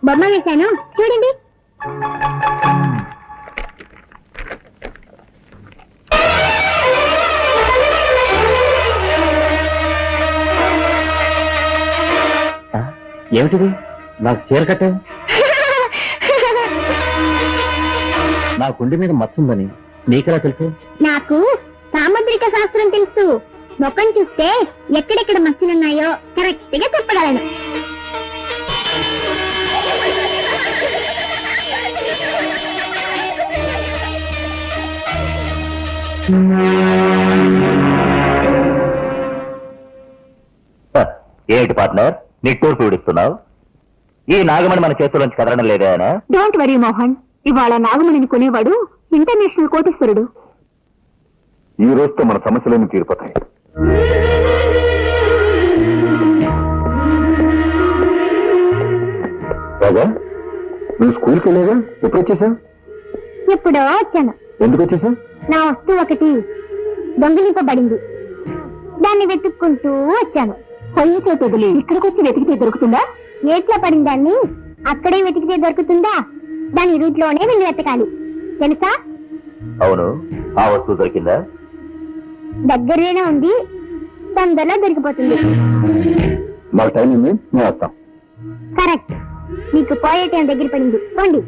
బొమ్మ వేశాను చూడండి ఏమిటిది నాకు చీర కట్టావు నా గుండె మీద మచ్చుందని నీకెలా తెలుసు నాకు సాముద్రిక శాస్త్రం తెలుసు మొక్కను చూస్తే ఎక్కడెక్కడ మచ్చలున్నాయో కరెక్ట్ గా చెప్పగలను ఏంటి పార్ట్నర్ నిట్టూర్పు విడుస్తున్నావు ఈ నాగమణి మన చేతుల్లోంచి కదలడం లేదా ఆయన డోంట్ వరీ మోహన్ ఇవాళ నాగమణిని కొనేవాడు ఇంటర్నేషనల్ కోటీశ్వరుడు ఈ రోజుతో మన సమస్యలన్నీ తీరిపోతాయి రాజా నువ్వు స్కూల్కి వెళ్ళేగా ఎప్పుడు వచ్చేసా ఎప్పుడో వచ్చాను ఎందుకు వచ్చేసా నా వస్తువు ఒకటి దొంగిలింపబడింది దాన్ని వెతుక్కుంటూ వచ్చాను పొయ్యితో వదిలి ఇక్కడికి వచ్చి వెతికితే దొరుకుతుందా ఏట్లో పడిన దాన్ని అక్కడే వెతికితే దొరుకుతుందా దాని రూట్లోనే వెళ్ళి వెతకాలి తెలుసా అవును ఆ వస్తువు దొరికిందా దగ్గరనే ఉంది తొందరలో దొరికిపోతుంది మాకు టైం ఉంది మేము వస్తాం కరెక్ట్ మీకు పోయే టైం దగ్గర పడింది పోండి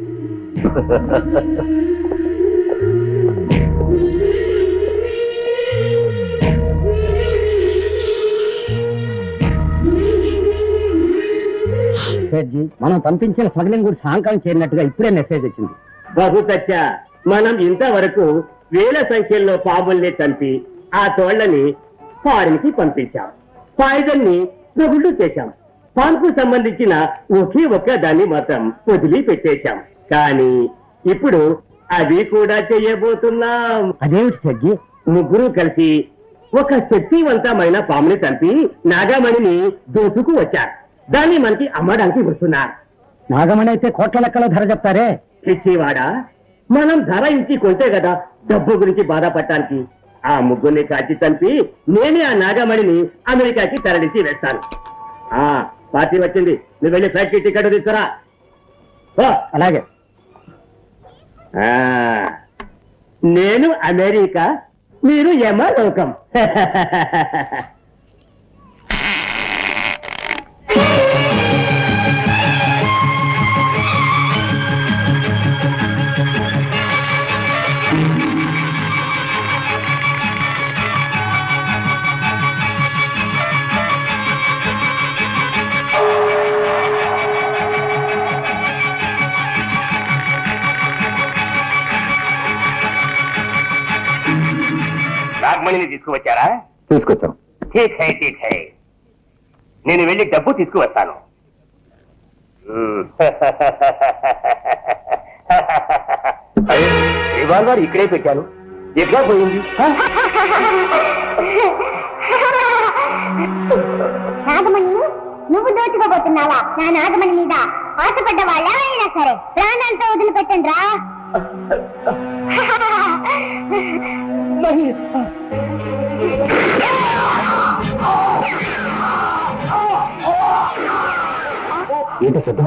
సేట్జీ, మనం పంపించిన స్మగ్లింగ్ గుడి సాయంకాలం చేరినట్టుగా ఇప్పుడే మెసేజ్ వచ్చింది. బహుతచ్చ, మనం ఇంతవరకు వేల సంఖ్యలో పాముల్ని చంపి ఆ తోళ్లని ఫారిన్ కి పంపించాం. పాయిజన్ ని ప్రబుళ్ళు చేశాం. పాన్కు సంబంధించిన ఒకే ఒక్క దాన్ని మాత్రం వదిలి పెట్టేశాం. కానీ ఇప్పుడు అది కూడా చెయ్యబోతున్నాం. అదేమిటి సజ్జి? ముగ్గురు కలిసి ఒక శక్తివంతమైన పాముని చంపి నాగమణిని దోసుకు వచ్చారు. దాన్ని మనకి అమ్మడానికి వస్తున్నారు. నాగమణి అయితే కోట్ల లెక్కలో ధర చెప్తారే. పిచ్చివాడా, మనం ధర ఇచ్చి కొంటే కదా డబ్బు గురించి బాధపడటానికి. ఆ ముగ్గురిని కాల్చి చంపి నేనే ఆ నాగమణిని అమెరికాకి తరలించి వేస్తాను. ఆ పార్టీ వచ్చింది, నువ్వు వెళ్ళి ఫ్లైట్ టికెట్ తీసుకురా. అలాగే. నేను అమెరికా, మీరు యమలోకం. నాగమణిని తీసుకువచ్చారా? తీసుకొచ్చాం. ఠీక్ హై, ఠీక్ హై. నేను వెళ్ళి డబ్బు తీసుకువస్తాను. రివాల్వర్ ఇక్కడే పెట్టాను, ఎట్లా పోయింది? నాగమణి, నువ్వు దోచుకోబోతున్నావా? నా నాగమణి మీద ఆశపడ్డ వాళ్ళైనా సరే ప్రాణాలతో వదిలిపెట్టండి రా. ఏంటో శబ్దం?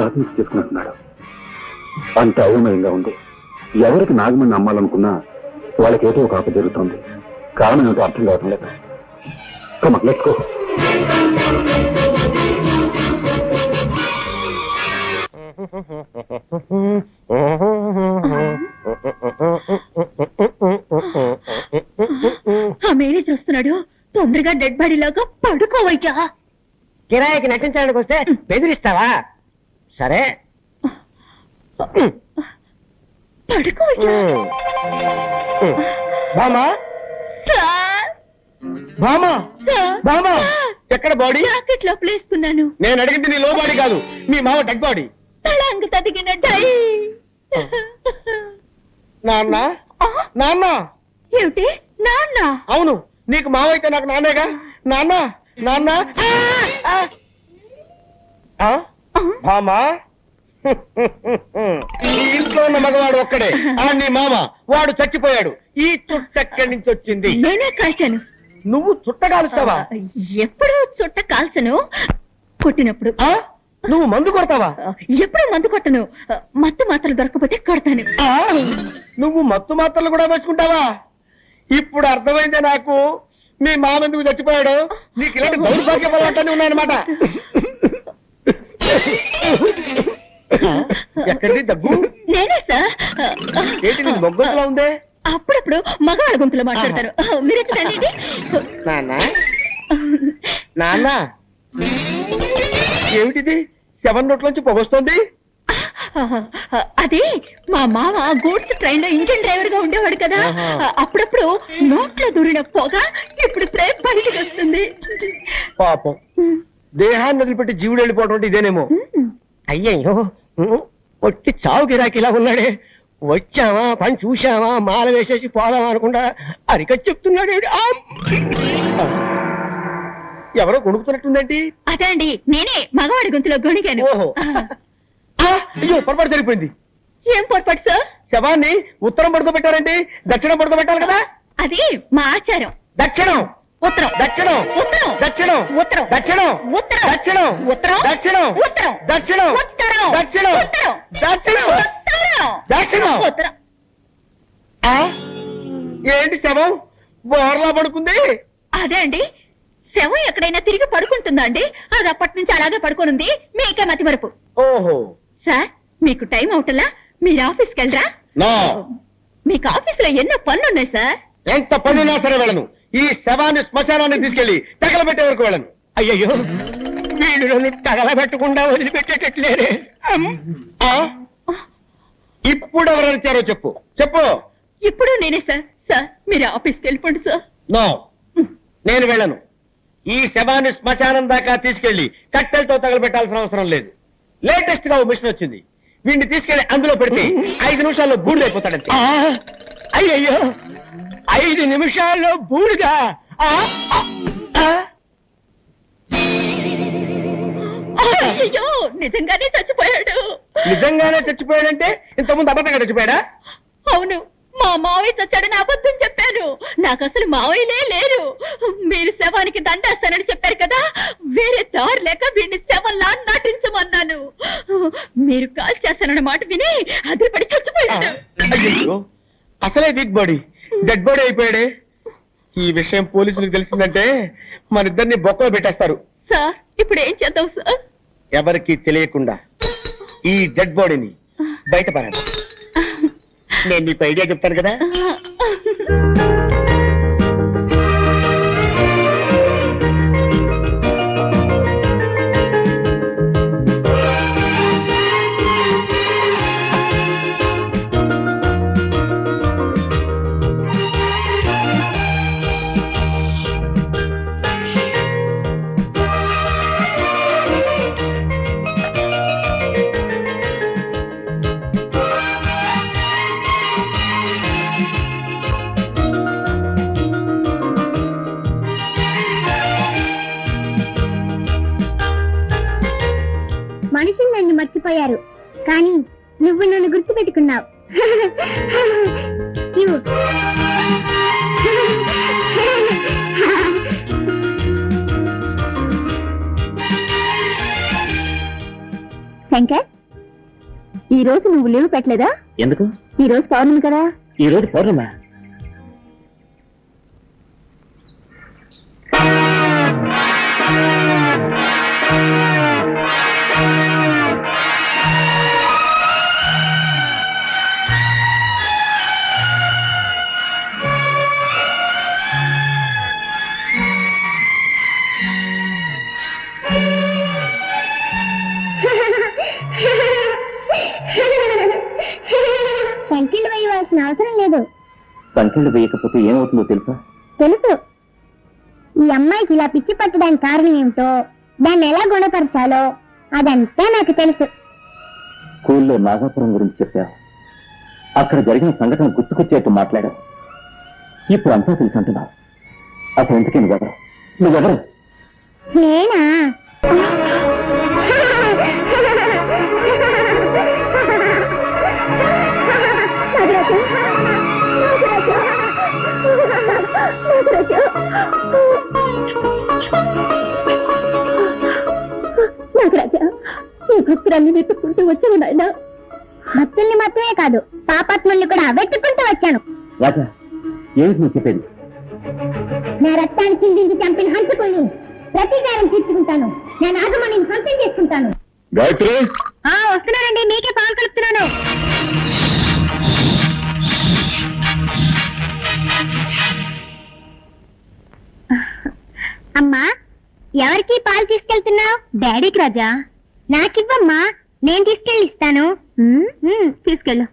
ఆత్మహత్య చేసుకున్నట్టున్నాడు. అంత అయోమయంగా ఉంది. ఎవరికి నాగమణి అమ్మాలనుకున్నా వాళ్ళకేదో ఒక ఆపద జరుగుతుంది. కారణం ఏమిటో అర్థం కావటం లేదు. Come on, let's go. ఆ మేనేజర్ వస్తున్నాడు, తొందరగా డెడ్ బాడీ లాగా పడుకోవయ్యా. కిరాయికి నటించడానికి వస్తే బెదిరిస్తావా? సరే పడుకోవయ్యా. బామా, బామా, బామా, ఎక్కడ బాడీ? జాకెట్ లోపల వేసుకున్నాను. నేను అడిగింది నీ లో బాడీ కాదు, మీ మామ డెడ్ బాడీ. తళంగు తదిగిన డై. నాన్న, నాన్న. ఏమిటి నాన్న? అవును, నీకు మావైతే నాకు నాన్నేగా. నాన్న, నాన్న. బామా, ఈ ఇంట్లో ఉన్న మగవాడు ఒక్కడే, ఆ నీ మామ. వాడు చచ్చిపోయాడు. ఈ చుట్ట ఎక్కడి నుంచి వచ్చింది? నేనే కాల్చాను. నువ్వు చుట్ట కాలుస్తావా? ఎప్పుడు చుట్ట కాల్చను, కొట్టినప్పుడు. నువ్వు మందు కొడతావా? ఎప్పుడు మందు కొట్టను. మత్తు మాత్రలు దొరకపోతే కొడతాను. నువ్వు మత్తు మాత్రలు కూడా వేసుకుంటావా? ఇప్పుడు అర్థమైందే నాకు మీ మామ ఎందుకు చచ్చిపోయాడు. నీకు ఇలాంటి దౌర్భాగ్య పదార్థాన్ని ఉన్నాయన్నమాట. ఎక్కడిది దగ్గు? నేనే సార్. ఏంటి నీ మొగ్గలా ఉందే? అప్పుడప్పుడు మగవాళ్ళ గొంతులో మాట్లాడతారు. మీరెక్కడండి? నాన్న, నాన్న, ఏమిటిది? 7 నోట్లోంచి పొగొస్తుంది. అది మా మామ గూడ్స్ ట్రైన్ లో ఇంజిన్ డ్రైవర్ గా ఉండేవాడు కదా. అప్పుడప్పుడు నోట్లో దూరిన పొగ ఇప్పుడు ప్రేమ బయటికి వస్తుంది. పాపం, దేహాన్ని వదిలిపెట్టి జీవుడు వెళ్ళిపోవడం అంటే ఇదేనేమో. అయ్యయ్యో, ఒట్టి చావు గిరాకి ఇలా ఉన్నాడే. వచ్చావా, పని చూశావా, మాల వేసేసి పోదామా అనుకుంటా అరికట్ చెప్తున్నాడు. ఎవరో కొనుక్కుతున్నట్టుందేంటి? అదే అండి, నేనే మగవాడి గొంతులో గొణిగాను. ఓహో, అయ్యో పొరపాటు జరిగిపోయింది. ఏం పొరపాటు సార్? శవాన్ని ఉత్తరం పడుకోబెట్టారండి, దక్షిణం పడుకోబెట్టాలి కదా. అది మా ఆచారం. దక్షిణం, ఉత్తరం, దక్షిణం, ఉత్తరం, దక్షిణం, ఉత్తరం, దక్షిణం, ఉత్తరం, దక్షిణం, ఉత్తరం, దక్షిణం, ఉత్తరం, దక్షిణం, ఉత్తరం, దక్షిణం, ఉత్తరం, దక్షిణం, ఉత్తరం, దక్షిణం. ఉత్తరం. ఏంటి శవం బోర్లా పడుకుంది? అదే అండి, శవం ఎక్కడైనా తిరిగి పడుకుంటుందా అండి? అది అప్పటి నుంచి అలాగే పడుకోనుంది. మీకే మతి మరుపు. ఓహో, సార్ మీకు టైం అవుతలా మీరు ఆఫీస్కి వెళ్ళరా? నో, మీకు ఆఫీసులో ఎన్నో పనులున్నాయి సార్. ఎంత పనున్నా సరే వెళ్ళను. ఈ శవాన్ని శ్మశానాన్ని తీసుకెళ్లి తగలబెట్టే వరకు వెళ్ళను. అయ్యయ్యో, వీళ్ళు నన్ను తగలబెట్టకుండా వదిలిపెట్టేటట్లేరే. ఆ? ఇప్పుడు ఎవరు వచ్చారో చెప్పు చెప్పు. ఇప్పుడు నేనే సార్. సార్ మీరు ఆఫీస్కి వెళ్ళిపోండి సార్. నో, నేను వెళ్ళను. ఈ శవాన్ని శ్మశానం దాకా తీసుకెళ్లి కట్టెలతో తగలబెట్టాల్సిన అవసరం లేదు. లేటెస్ట్ గా ఓ మిషన్ వచ్చింది. వీడిని తీసుకెళ్లి అందులో పెడితే 5 నిమిషాల్లో బూడిదైపోతాడంతే. అయ్యయ్యో, 5 నిమిషాల్లో బూడిదా? అయ్యో, నిజంగానే చచ్చిపోయాడు. నిజంగానే చచ్చిపోయాడంటే ఇంతకుముందు అబద్ధంగా చచ్చిపోయాడా? అవును, మా మావయ్య చచ్చాడని అబద్ధం చెప్పాను. నాకు అసలు మావయ్యలే లేరు. మీరు శవానికి దండేస్తానని చెప్పారు కదా, వేరే దారి లేక వీడిని శవంలా నటించమన్నాను. మీరు కాల్ చేస్తానన్న మాట విని అదిరిపడి చచ్చిపోయాడు. అయ్యో, అసలే వీక్ బాడీ డెడ్ బాడీ అయిపోయాడే. ఈ విషయం పోలీసులకు తెలిసిందంటే మన ఇద్దరిని బొక్కలో పెట్టేస్తారు. సార్ ఇప్పుడు ఏం చేద్దాం సార్? ఎవరికి తెలియకుండా ఈ డెడ్ బాడీని బయటపడాలి. నేను నీకు ఐడియా చెప్తాను కదా. మనుషులు నన్ను మర్చిపోయారు, కానీ నువ్వు నన్ను గుర్తుపెట్టుకున్నావు. ఇవ్వు. శంకర్, ఈ రోజు నువ్వు లీవ్ పెట్టలేదా? ఎందుకు? ఈ రోజు పౌర్ణమి కదా. ఈ రోజు పౌర్ణమా? సంఖ్యలు వేయవలసిన అవసరం లేదు. సంఖ్యలు వేయకపోతే ఏమవుతుందో తెలుసా? తెలుసు. ఈ అమ్మాయికి ఇలా పిచ్చి పట్టడానికి కారణం ఏమిటో, దాన్ని ఎలా గుణపరచాలో అదంతా నాకు తెలుసు. స్కూల్లో నాగాపురం గురించి చెప్పావు. అక్కడ జరిగిన సంఘటన గుర్తుకొచ్చేట్టు మాట్లాడావు. ఇప్పుడు అంతా తెలుసు అంటున్నావు. అసలు ఎందుకే నువ్వెవరు? నువ్వెవరు? నేనా? నాగరాజా, ఈ భక్తురాన్ని వెతుక్కుంటూ వచ్చాను నాయన. భక్తుల్ని మాత్రమే కాదు, పాపాత్ముల్ని కూడా వెతుక్కుంటూ వచ్చాను. రాజా, ఏమిటి నువ్వు చెప్పేది? నా రక్తాన్ని చిందించి చంపిన హంతకుల్ని ప్రతీకారం తీర్చుకుంటాను. నా నాగమణిని సొంతం చేసుకుంటాను. గాయత్రి, వస్తున్నానండి, మీకే పాలు కలుపుతున్నాను. అమ్మా, ఎవరికి పాలు తీసుకెళ్తున్నావు? డాడీకి రాజా. నాకివ్వమ్మా, నేను తీసుకెళ్ళి ఇస్తాను. తీసుకెళ్ళు.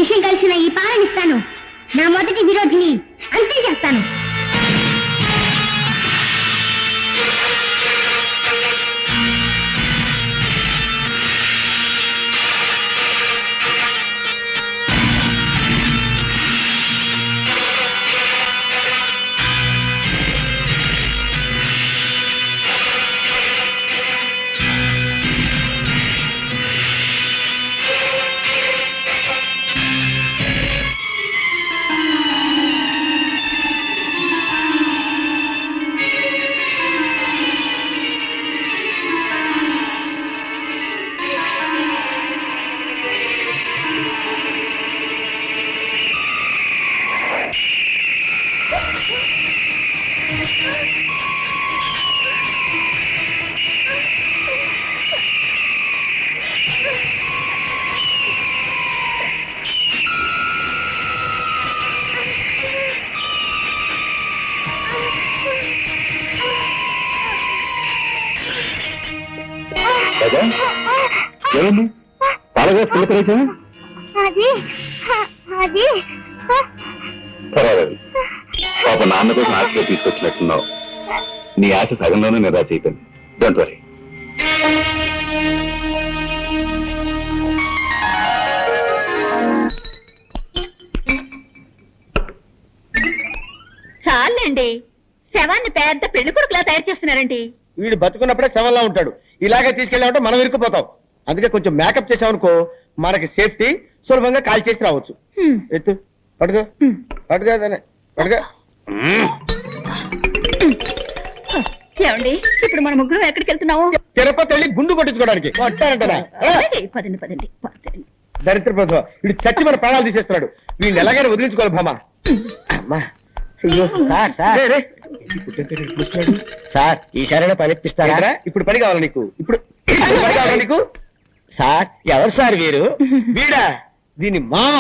విషయం కలిసిన ఈ పాలనిస్తాను. నా మొదటి విరోధిని అంతే చేస్తాను. రాజా ఏమైంది పాలగా పిల్లకరేసా అది అది పర్వాలేదు పాప నాన్న కోసం ఆశగా తీసుకొచ్చినట్టున్నావు నీ ఆశ సగంలోనే నిరాశ అయిపోయింది డోంట్ వరీ చాలండి శవాన్ని పెద్ద పెళ్లి కొడుకులా తయారు చేస్తున్నారండి. వీడు బతుకున్నప్పుడే శవంలా ఉంటాడు. ఇలాగే తీసుకెళ్ళామంటే మనం ఇరుక్కుపోతాం. అందుకే కొంచెం మేకప్ చేసామనుకో మనకి సేఫ్టీ, సులభంగా కాల్ చేసి రావచ్చు. ఎత్తు పడుకో పడుకో పడుకో. ఏమండి ఇప్పుడు మన ముగ్గురు ఎక్కడికి వెళ్తున్నావు? తిరుపతి వెళ్ళి గుండు కొట్టించుకోవడానికి. పదండి పదండి పదండి. దరిద్ర ప్రభుత్వం వీడు చచ్చి మన ప్రాణాలు తీసేస్తున్నాడు. వీడిని ఎలాగైనా వదిలించుకోవాలి భామా. అమ్మా అయ్యో సార్ సార్ సార్ ఈసారైనా పని ఇప్పిస్తారా? ఇప్పుడు పని కావాలి నీకు. ఇప్పుడు పని కావాలా నీకు? సార్ ఎవరు సార్ వీరు? వీడా దీని మామ.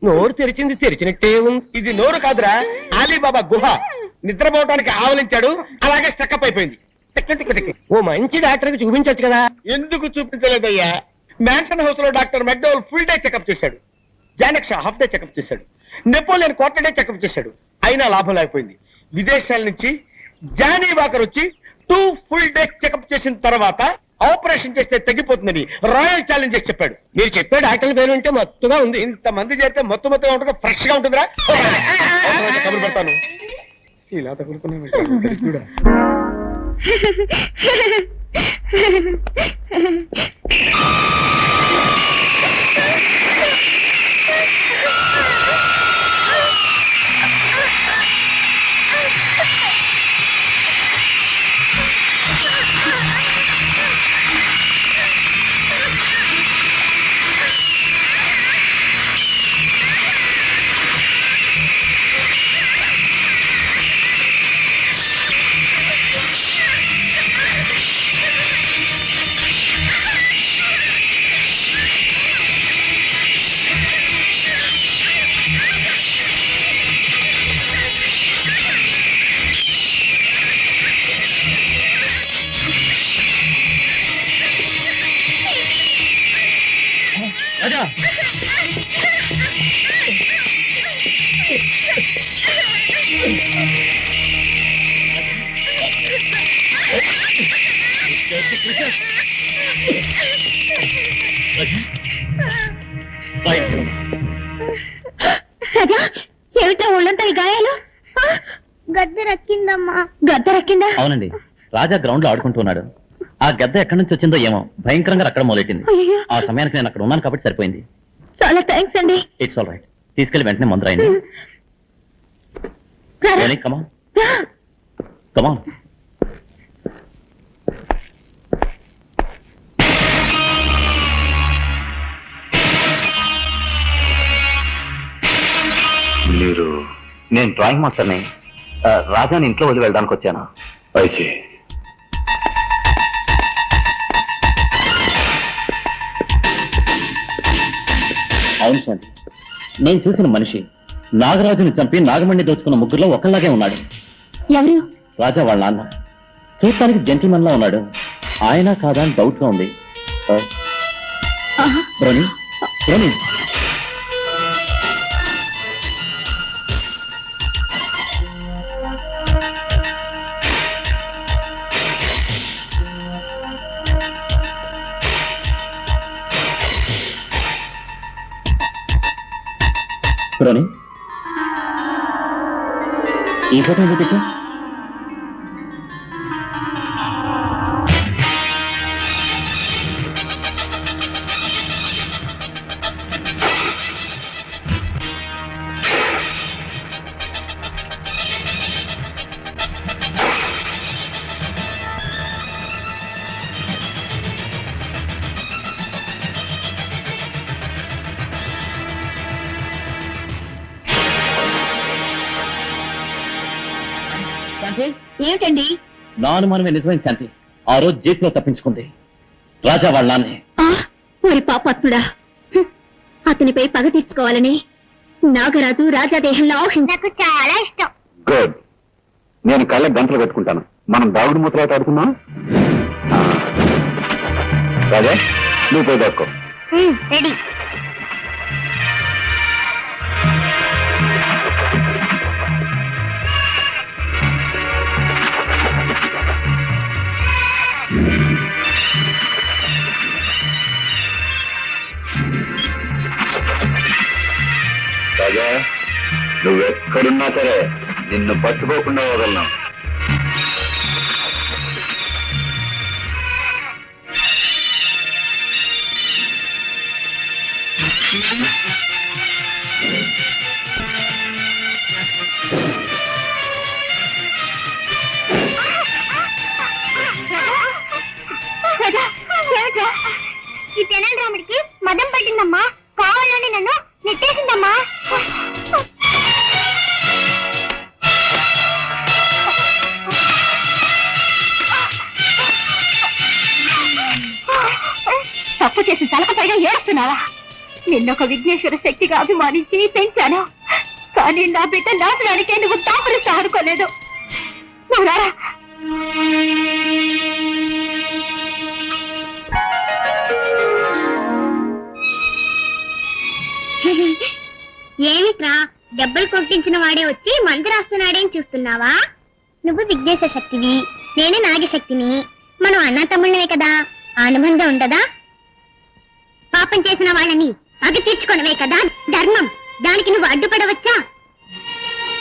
నోరు తెరిచింది తెరిచినట్టే ఉంది. ఇది నోరు కాదురా, అలీబాబా గుహ. నిద్రపోవటానికి ఆవలించాడు, అలాగే స్టక్అప్ అయిపోయింది. ఓ మంచి డాక్టర్ కి చూపించచ్చు కదా. ఎందుకు చూపించలేదయ్యా? మ్యాన్షన్ హౌస్ లో doctor McDowell full day checkup చేశాడు. జానక్ షా హాఫ్ డే చెకప్ చేశాడు. నెపోలియన్ క్వార్టర్ డే చెకప్ చేశాడు. అయినా లాభం లేకపోయింది. విదేశాల నుంచి జానీ వాకర్ వచ్చి 2 ఫుల్ డేస్ చెకప్ చేసిన తర్వాత ఆపరేషన్ చేస్తే తగ్గిపోతుందని రాయల్ ఛాలెంజ్ చేసి చెప్పాడు. మీరు చెప్పే డాక్టర్ల పేరు అంటే మత్తుగా ఉంది. ఇంతమంది చేస్తే మొత్తం ఉంటుంది, ఫ్రెష్ గా ఉంటుందిరా. కబురు పెడతాను. ఇలా తగులుకున్నా రాజా ఏమిటో ఒళ్ళంతా ఈ గాయాలు? గద్దె రక్కిందమ్మా. గద్దె రక్కిందా? అవునండి, రాజా గ్రౌండ్ లో ఆడుకుంటున్నాడు. ఆ గద్ద ఎక్కడి నుంచి వచ్చిందో ఏమో భయంకరంగా అక్కడ మొదలెట్టింది. ఆ సమయానికి నేను అక్కడ ఉన్నాను కాబట్టి సరిపోయింది. చాలా థ్యాంక్స్ అండి. It's all right. తీసుకెళ్లి వెంటనే మందు రాయండి. కమాన్ కమాన్. మీరు? నేను డ్రాయింగ్ మాస్టర్ని. రాజాని ఇంట్లో వదిలి వెళ్ళడానికి వచ్చాను. ఐసి అవును శాంతి, నేను చూసిన మనిషి నాగరాజుని చంపి నాగమణి దోచుకున్న ముగ్గురులో ఒకళ్ళలాగే ఉన్నాడు. ఎవరు? రాజా వాళ్ళ నాన్న. చూడటానికి జెంటిల్మన్ లా ఉన్నాడు. ఆయన కాదా అని డౌట్ గా ఉంది. బ్రోని బ్రోని బ్రోని ఈ ఫోటో ఎందుకు తెచ్చా? ఏమిటండి? నా అనుమానమే నిజమైన శాంతి. ఆ రోజు జీప్ లో తప్పించుకుంది రాజా వాళ్ళ నాన్నే. ఓరి పాపాత్ముడా, అతనిపై పగ తీర్చుకోవాలని నాగరాజు రాజా దేహంలో నాకు చాలా ఇష్టం. గుడ్. నేను కళ్ళ గంటలు పెట్టుకుంటాను. మనం దాగుడు మూతలు ఆడుకున్నాం. రాజా నువ్వు పోయి దక్కు. రెడీ. రాజా నువ్వెక్కడున్నా సరే నిన్ను పట్టుకోకుండా వదలను. ఈ తెనాలి రాముడికి మదం పట్టిందమ్మా, కావాలని నన్ను నెట్టేసిందమ్మా. తప్పు చేసి తలకపైగా ఏడుస్తున్నావా? నిన్నొక విఘ్నేశ్వర శక్తిగా అభిమానించి పెంచాను, కానీ నా బిడ్డ నాశనానికే నువ్వు తాపరిస్తా అనుకోలేదు. నువ్వు రారా. ఏమిట్రా దెబ్బలు కొట్టించిన వాడే వచ్చి మంది రాస్తున్నాడేం చూస్తున్నావా? నువ్వు విఘ్నేశ్వర శక్తివి, నేనే నాగశక్తిని, మనం అన్న తమ్ముళ్ళమే కదా, అనుబంధం ఉండదా? పాపం చేసిన వాళ్ళని పగ తీర్చుకోవడమే కదా ధర్మం, దానికి నువ్వు అడ్డుపడవచ్చా?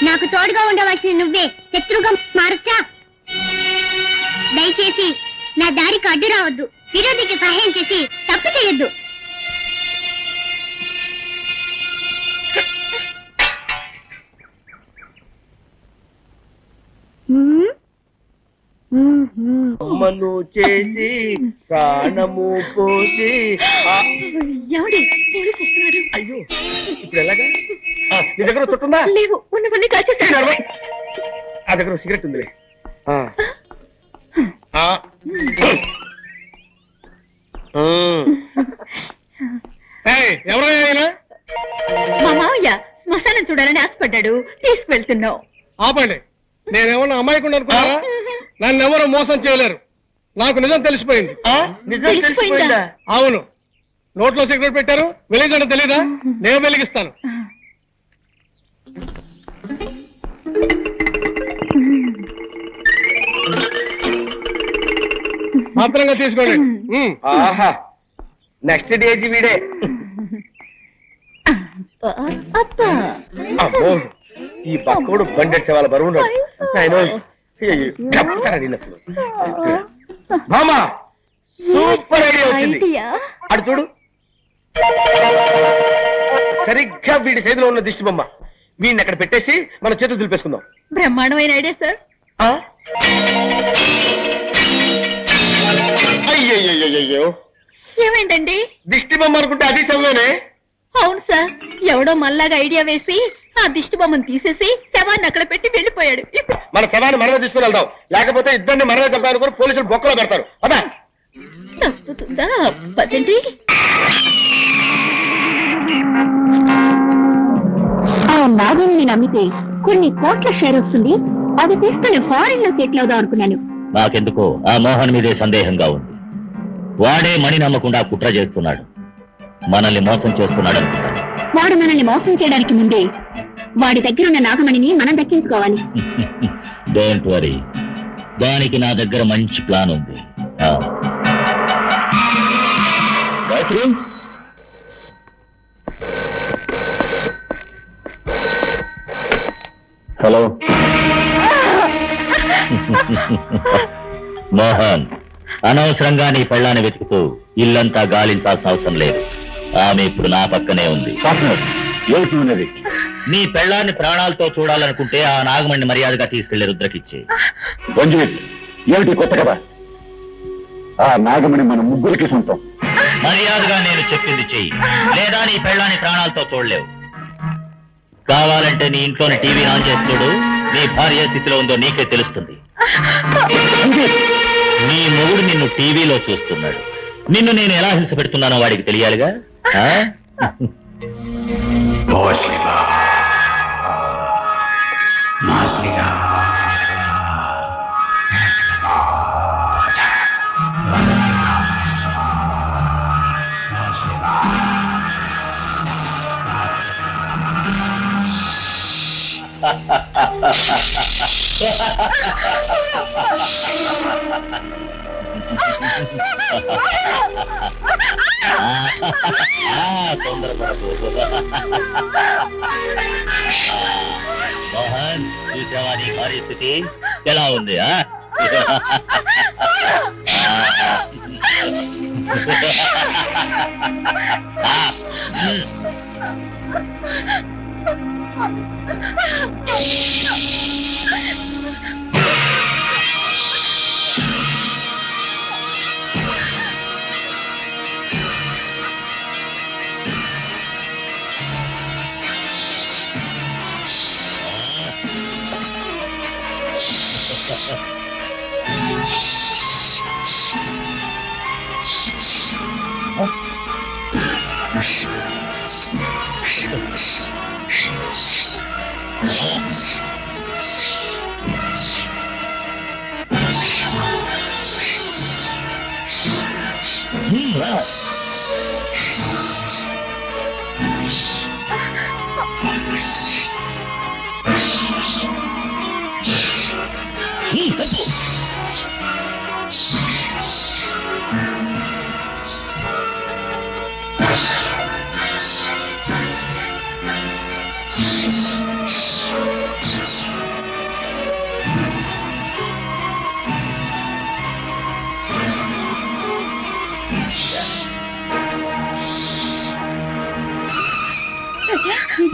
నాకు తోడుగా ఉండవలసిన నువ్వే శత్రుగా మారచ్చా? దయచేసి నా దారికి అడ్డు రావద్దు, విరోధికి సహాయం చేసి తప్పు చేయొద్దు. అమ్మను చేసి ప్రాణము పోసి అయ్యో ఇప్పుడు ఎలాగా? నీ దగ్గర చుట్టుందా? లేవు, ఉన్నవన్నీ కాల్చేస్తాను. ఆ దగ్గర సిగరెట్ ఉందిలే. ఎవరో ఆయన? మా మావయ్య శ్మశానం చూడాలని ఆశపడ్డాడు, తీసుకువెళ్తున్నావు. ఆపండి, నేనేమన్నా అమ్మాయికుండా అనుకున్నారా? నన్ను ఎవరు మోసం చేయలేరు, నాకు నిజం తెలిసిపోయింది. తెలిసిపోయిందా? అవును, నోట్లో సిగరెట్ పెట్టారు, వెలిగించడం తెలీదా? నేను వెలిగిస్తాను. మాత్రంగా తీసుకోండి. ఆహా, నెక్స్ట్ డేజీ వీడే. అమ్మో, ఈ బక్కోడు బండెట్టే వాళ్ళ బరువున్నాడు. మామా సూపర్ ఐడియా వచ్చింది. అటు చూడు, సరిగ్గా వీడి చేతిలో ఉన్న దిష్టి బొమ్మ. వీడిని అక్కడ పెట్టేసి మన చేతులు దులిపేసుకుందాం. బ్రహ్మాండమైన ఐడియా సార్. అయ్యయ్యో, ఏమైందండి? దిష్టి బొమ్మ అనుకుంటే అది సమయనే. అవును సార్, ఎవడో మళ్ళాగా ఐడియా వేసి ఆ దిష్టి బొమ్మను తీసేసి శవాన్ని అక్కడ పెట్టి వెళ్ళిపోయాడు. మన శవాన్ని మనమే తీసుకుని వెళ్దాం, లేకపోతే ఇద్దరిని మనమే చంపాలనుకుని పోలీసులు బొక్కలో పెడతారు. అదా తప్పుతుందా? పదండి. ఆ నాగుని నమ్మితే కొన్ని కోట్ల షేర్ వస్తుంది, అది తీసుకుని ఫారిన్ లో సెటిల్ అవుదాం అనుకున్నాను. నాకెందుకో ఆ మోహన్ మీదే సందేహంగా ఉంది. వాడే మణి నమ్మకుండా కుట్ర చేస్తున్నాడు, మనల్ని మోసం చేస్తున్నాడు అనుకుంటాను. వాడు మనల్ని మోసం చేయడానికి ముందే వాడి దగ్గర ఉన్న నాగమణిని మనం దక్కించుకోవాలి. డోంట్ వరీ, దానికి నా దగ్గర మంచి ప్లాన్ ఉంది. హలో మోహన్, అనవసరంగా నీ పెళ్ళాన్ని వెతుకుతూ ఇల్లంతా గాలించాల్సిన అవసరం లేదు. ఆమె ఇప్పుడు నా పక్కనే ఉంది. ఏమిటి ఉన్నది? నీ పెళ్ళాన్ని ప్రాణాలతో చూడాలనుకుంటే ఆ నాగమణ్ణి మర్యాదగా తీసుకెళ్లి రుద్రకిచ్చే. ఏమిటి కొత్త కదా? ఆ నాగమణి మన ముగ్గురికి సొంతం. మర్యాదగా నేను చెప్పింది చెయ్యి, లేదా నీ పెళ్ళాన్ని ప్రాణాలతో చూడలేవు. కావాలంటే నీ ఇంట్లోని టీవీ ఆన్ చేసి చూడు, నీ భార్య స్థితిలో ఉందో నీకే తెలుస్తుంది. నీ మొగుడు నిన్ను టీవీలో చూస్తున్నాడు, నిన్ను నేను ఎలా హింస పెడుతున్నానో వాడికి తెలియాలిగా. తొందరపడదు. మోహన్, చూసావా నీ పరిస్థితి ఎలా ఉంది?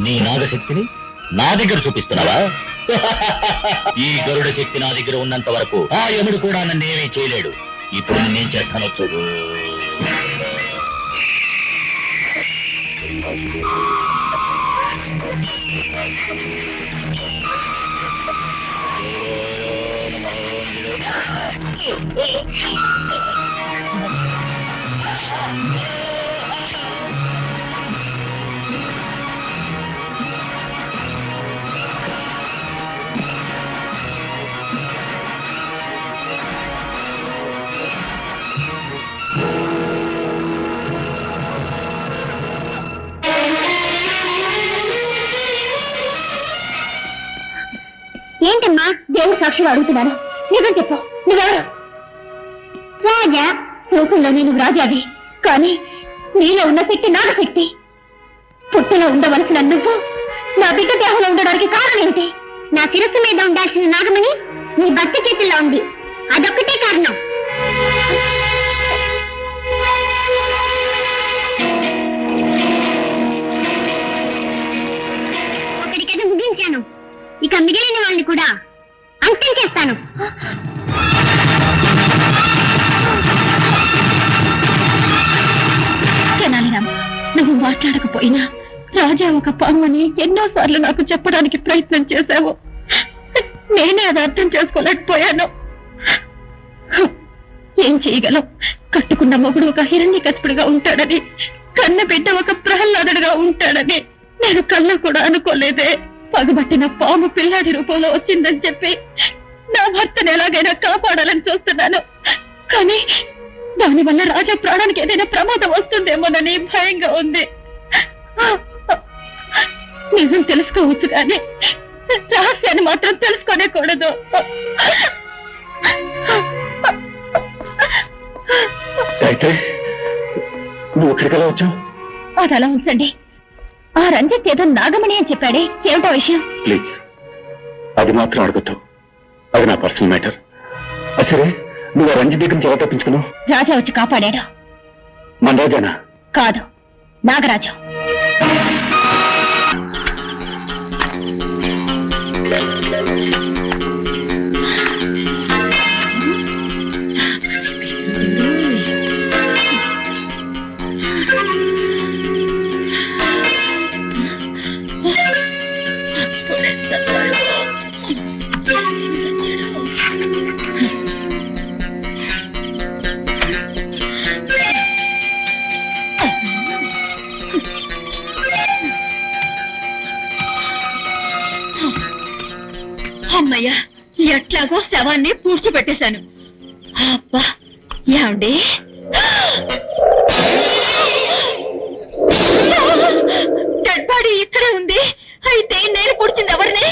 నీ నాగశక్తిని నా దగ్గర చూపిస్తున్నావా? ఈ గరుడ శక్తి నా దగ్గర ఉన్నంత వరకు ఆ యముడు కూడా నన్నేమీ చేయలేడు. ఇప్పుడు నేనేం చేస్తానో చూడు. ఏంటమ్మా దేవుడు సాక్షిగా అడుగుతున్నాను, నిజం చెప్పు, నువ్వెవరు? రాజా, రూపంలో నేను రాజావి, కానీ నీలో ఉన్న శక్తి నాగశక్తి. పుట్టలో ఉండవలసిన నువ్వు నా బిడ్డ దేహంలో ఉండడానికి కారణం ఏంటి? నా శిరస్సు మీద ఉండాల్సిన నాగమణి నీ భర్త చేతుల్లో ఉంది, అదొక్కటే కారణం. ఒకటికైనా ముగించాను, ఇక మిగిలిన వాళ్ళని కూడా అంతం చేస్తాను. నువ్వు మాట్లాడకపోయినా రాజా ఒక పామని ఎన్నోసార్లు నాకు చెప్పడానికి ప్రయత్నం చేశావు. నేనే అది అర్థం చేసుకోలేకపోయాను. ఏం చేయగలం? కట్టుకున్న మొగుడు ఒక హిరణ్యకశిపుడిగా ఉంటాడని, కన్న బిడ్డ ఒక ప్రహ్లాదుడిగా ఉంటాడని నేను కళ్ళ కూడా అనుకోలేదే. పగబట్టిన పాము పిల్లాడి రూపంలో వచ్చిందని చెప్పి నా భర్తను ఎలాగైనా కాపాడాలని చూస్తున్నాను, కానీ దానివల్ల రాజా ప్రాణానికి ఏదైనా ప్రమాదం వస్తుందేమోనని భయంగా ఉంది. నిజం తెలుసుకోవచ్చు కానీ రహస్యాన్ని మాత్రం తెలుసుకోనేకూడదు. నువ్వు ఎక్కడికలా వచ్చావు? అది అలా ఉంచండి. ఆ రంజిత్ ఏదో నాగమణి అని చెప్పాడే, ఏమిటో విషయం? ప్లీజ్ అది మాత్రం అడగొద్దు, అది నా పర్సనల్ మ్యాటర్. సరే, నువ్వు రంజిత్ దగ్గర నుంచి ఎలా తప్పించుకున్నావు? రాజా వచ్చి కాపాడాడు. మన రాజానా? కాదు, నాగరాజు. అమ్మయ్యా, ఎట్లాగో శవాన్ని పూడ్చిపెట్టేశాను. అబ్బా, ఏమండి డెడ్ బాడీ ఇక్కడే ఉంది. అయితే నేను పూడ్చింది ఎవరిని?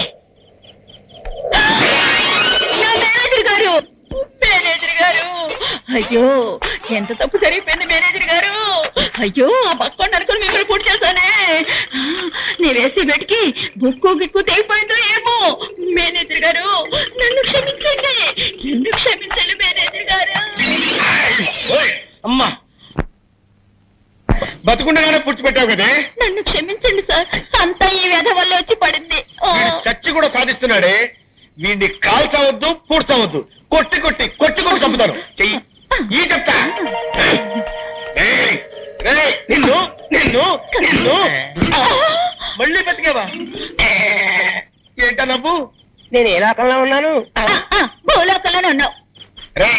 అయ్యో ఎంత తప్పు జరిగిపోయింది మేనేజర్ గారు. అయ్యో ఆ పక్కన అనుకుని మిమ్మల్ని పూర్తి చేశానే. నీ వేసే బెట్కి బుక్కు గిక్కు తెగిపోయిందో ఏమో. మేనేజర్ గారు నన్ను క్షమించండి, నన్ను క్షమించండి మేనేజర్ గారు. అమ్మా బతుకుండగానే పుచ్చిపెట్టావు కదే. నన్ను క్షమించండి సార్, అంతా ఈ వ్యధ వల్ల వచ్చి పడింది. వీడు చచ్చి కూడా సాధిస్తున్నాడే. వీడిని కాల్చవద్దు, పూడ్చవద్దు, కొట్టి కొట్టి కొట్టి కొట్టి చంపుతాను. చెయ్యి ఈ చెప్తా. ఏయ్, ఏయ్, నిన్ను నిన్ను నిన్ను మళ్ళీ బతికేవా? ఏంటా నవ్వు? నేను ఏ లోకంలో ఉన్నాను? భూలోకంలోనే ఉన్నావు. రే,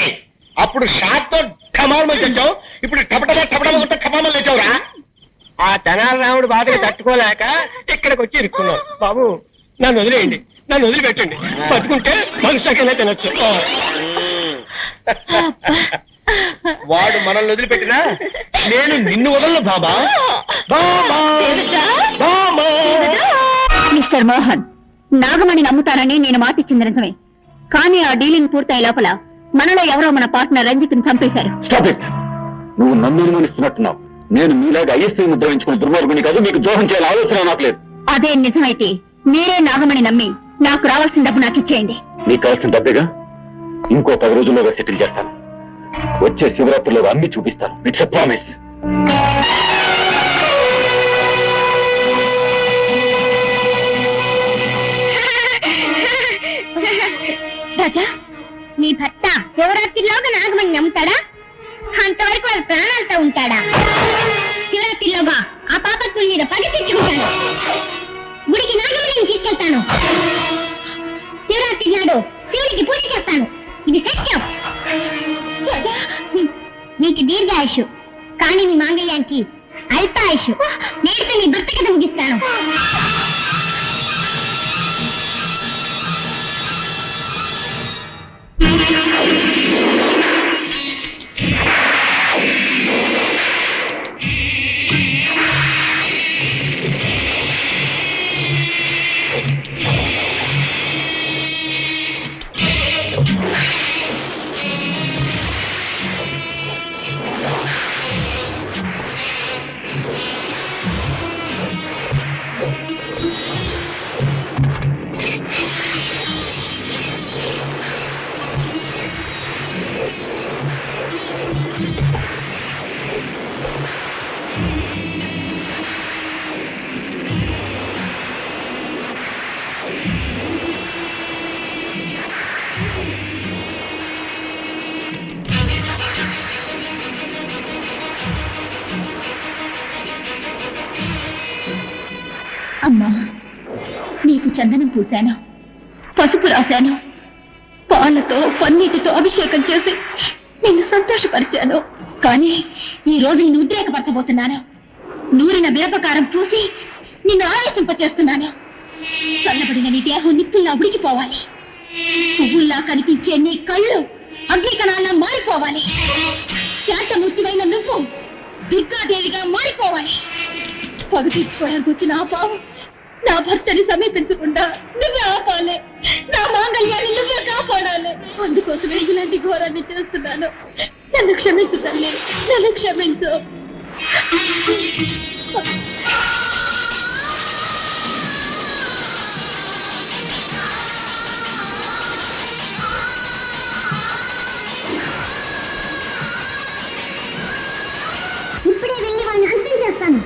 అప్పుడు షాట్ తో కమాల్ తెచ్చావు, ఇప్పుడు టపటమా టపటమా కొట్ట కమాల్ తెచ్చావురా. ఆ తెనాలరాముడు బాధలు తట్టుకోలేక ఇక్కడికి వచ్చి ఇరుక్కున్నావు. బాబు నన్ను వదిలేయండి, నన్ను వదిలిపెట్టండి. బతుకుంటే మనుషులకైనా తినొచ్చు. వాడు మనల్ని వదిలిపెట్టినా నేను నిన్ను వదలను బాబా. మిస్టర్ మోహన్, నాగమణి నమ్ముతానని నేను మాటిచ్చింది నిజమే, కానీ ఆ డీలింగ్ పూర్తయ్యే లోపల మనలో ఎవరో మన పార్ట్నర్ రంజిత్ని చంపేశారు. Stop it. నువ్వు నన్ను అనుమానిస్తున్నట్టున్నావు. నేను మీలాగా ఐఎస్ఐ ముద్ర వేయించుకుని దుర్మార్గుని కాదు. మీకు ద్రోహం చేయాలని ఆలోచన నాకు లేదు. అదే నిజమైతే మీరే నాగమణి నమ్మి నాకు రావాల్సిన డబ్బు నాకు ఇచ్చేయండి. నీకు కావాల్సిన డబ్బేగా, ఇంకో 10 రోజుల్లోగా సెటిల్ చేస్తాను. వచ్చే శివరాత్రిలో అన్ని చూపిస్తాను. It's a promise. రాజా, నీ భర్త శివరాత్రిలోగా నాగమణి నమ్ముతాడా? అంతవరకు వారి ప్రాణాలతో ఉంటాడా? శివరాత్రిలోగా ఆ పాపత్తుల మీద పడి తెచ్చుకుంటాను. గుడికి నాగమణిని తీసుకెళ్తాను. శివరాత్రి నాడు శివుడికి పూజ చేస్తాను. ఇది సత్యం. రాజా, నీకు దీర్ఘాయుషు, కానీ నీ మాంగళ్యానికి అల్పాయుషు. నేటితో నీ భర్త కథ ముగిస్తాను. అమ్మా, నీకు చందనం పూశాను, పసుపు రాశాను, పాలతో పన్నీటితో అభిషేకం చేసి నిన్ను సంతోషపరిచాను. కానీ ఈ రోజు నిన్ను ఉద్రేకపరచబోతున్నాను. నూరిన మిరపకారం పూసి నిన్ను ఆవేశింపచేస్తున్నాను. చల్లబడిన నీ దేహం నిప్పుల్లా ఉడికిపోవాలి. పువ్వుల్లా కనిపించే నీ కళ్ళు అగ్నికణాల్లా మారిపోవాలి. శాంతమూర్తివైన నువ్వు దుర్గాదేవిగా మారిపోవాలి. పగ తీర్చుకోవడానికి వచ్చిన ఆ పావు నా భర్తని సమీపించకుండా నువ్వే ఆపాలి. నా మాంగళ్యాన్ని నువ్వే కాపాడాలి. అందుకోసమే ఇలాంటి ఘోరాన్ని చేస్తున్నాను. నన్ను క్షమించు తల్లి, నన్ను క్షమించు. ఇప్పుడే వెళ్ళి వాళ్ళని అంతం చేస్తాను.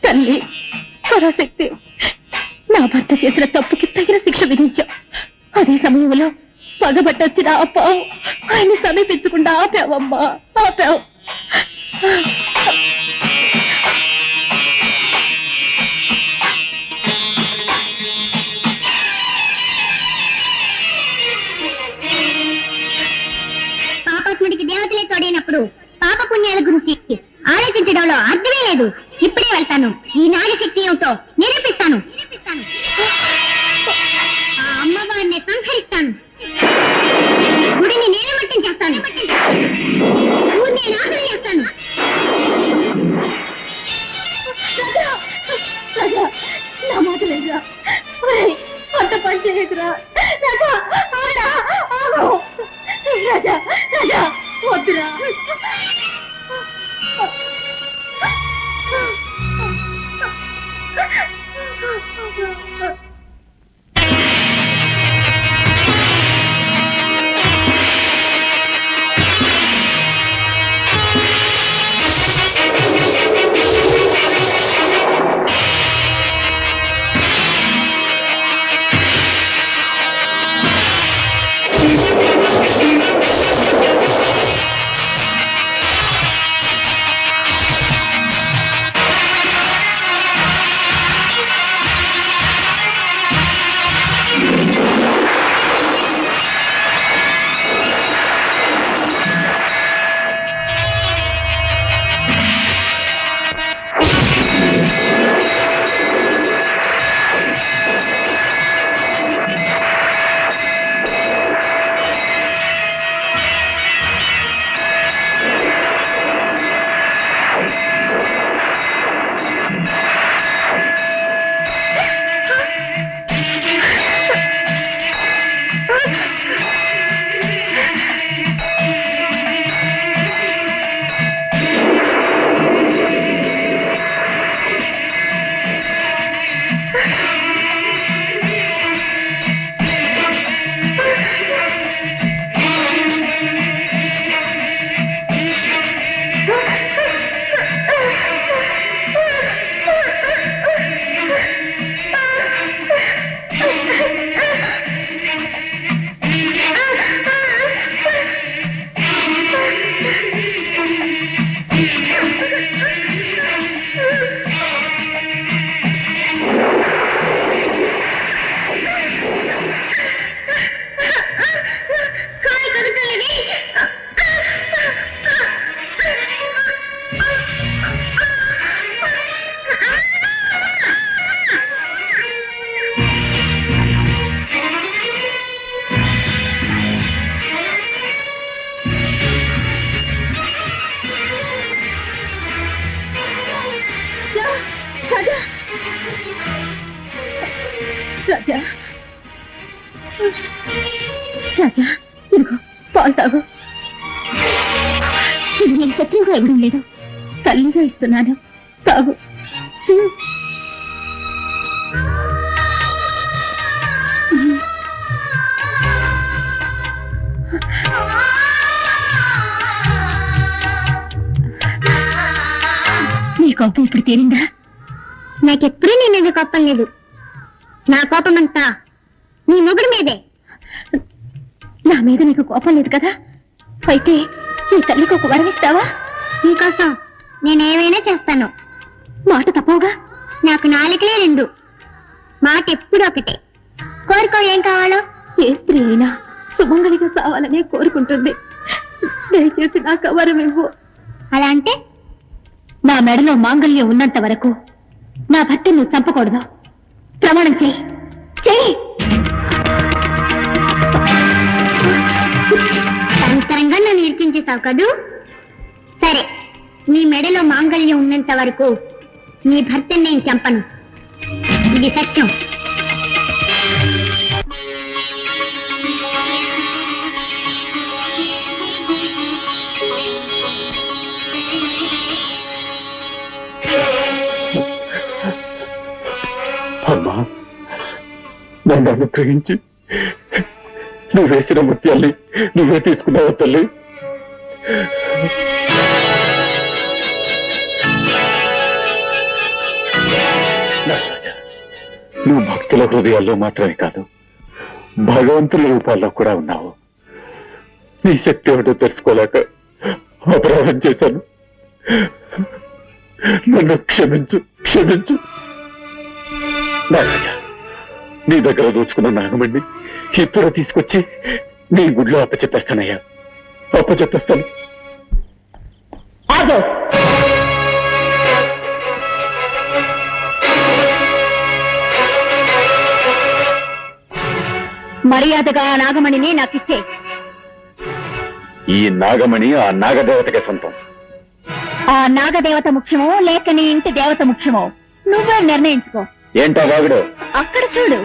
తల్లి పరాశక్తి, నా భర్త చేసిన తప్పుకి తగిన శిక్ష విధించావు. అదే సమయంలో పగబట్టొచ్చిన ఆ పావు ఆయన్ని సమీపించకుండా ఆపావమ్మా, ఆపావు. పాపాత్ముడికి దేవతలే తోడైనప్పుడు పాప పుణ్యాల గురించి ఆలోచించడంలో అర్థమే లేదు. ఇప్పుడే వెళ్తాను, ఈ నాగశక్తి ఏమిటో నిరూపిస్తాను. ఆ అమ్మవారిని సంహరిస్తాను, గుడిని నీలమట్టం చేస్తాను, ఊరిని నాశనం చేస్తాను. నా మాట లేదురా, అంత పని చేయదురా రాజా. రాజా రాజా వద్దురా. రాజా రాజా, ఇదిగో పాలు తాగు. ఇది నేను శత్రువుగా ఇవ్వడం లేదు, తల్లిగా ఇస్తున్నాను, తాగు. నీ కోపం ఇప్పుడు తీరిందా? నాకెప్పుడూ నీ మీద కోపం లేదు. నా కోపం అంతా నీ మొగుడు మీదే. నా మీద నీకు కోపం లేదు కదా? అయితే ఈ తల్లికి ఒక వరం ఇస్తావా? నీకోసం నేనేమైనా చేస్తాను. మాట తప్పవుగా. నాకు నాలుకలే రెండు, మాట ఎప్పుడు ఒకటే. కోరుకో, ఏం కావాలో. ఏ స్త్రీ అయినా సుమంగళిగా సావాలనే కోరుకుంటుంది. దయచేసి నాకు వరం ఇవ్వు. అలా అంటే నా మెడలో మాంగళ్యం ఉన్నంత వరకు నా భర్త నువ్వు చంపకూడదు. ప్రమాణం చెయ్యి. చెయ్యి. సంతరంగా నన్ను ఇరికించేశావు కదూ. సరే, నీ మెడలో మాంగళ్యం ఉన్నంత వరకు నీ భర్తని నేను చంపను. ఇది సత్యం. అమ్మా, నన్ను అనుగ్రహించి నువ్వు వేసిన ముత్యాల్ని నువ్వే తీసుకున్నావు తల్లి. నాగరాజా, నువ్వు భక్తుల హృదయాల్లో మాత్రమే కాదు, భగవంతుల రూపాల్లో కూడా ఉన్నావు. నీ శక్తి ఏమిటో తెలుసుకోలేక అపరాధం చేశాను. నన్ను క్షమించు, క్షమించు. నాగరాజా, నీ దగ్గర దోచుకున్న నాగమణ్ణి ఇప్పుడు తీసుకొచ్చి నీ గుడిలో అప్పచెప్పేస్తానయ్యా, అప్పచెప్పేస్తాను. ఆగో. మర్యాదగా ఆ నాగమణిని నాకిచ్చే. ఈ నాగమణి ఆ నాగదేవతకి సొంతం. ఆ నాగదేవత ముఖ్యమో లేక నీ ఇంటి దేవత ముఖ్యమో నువ్వే నిర్ణయించుకో. ఏంటా వాగుడు? అక్కడ చూడు.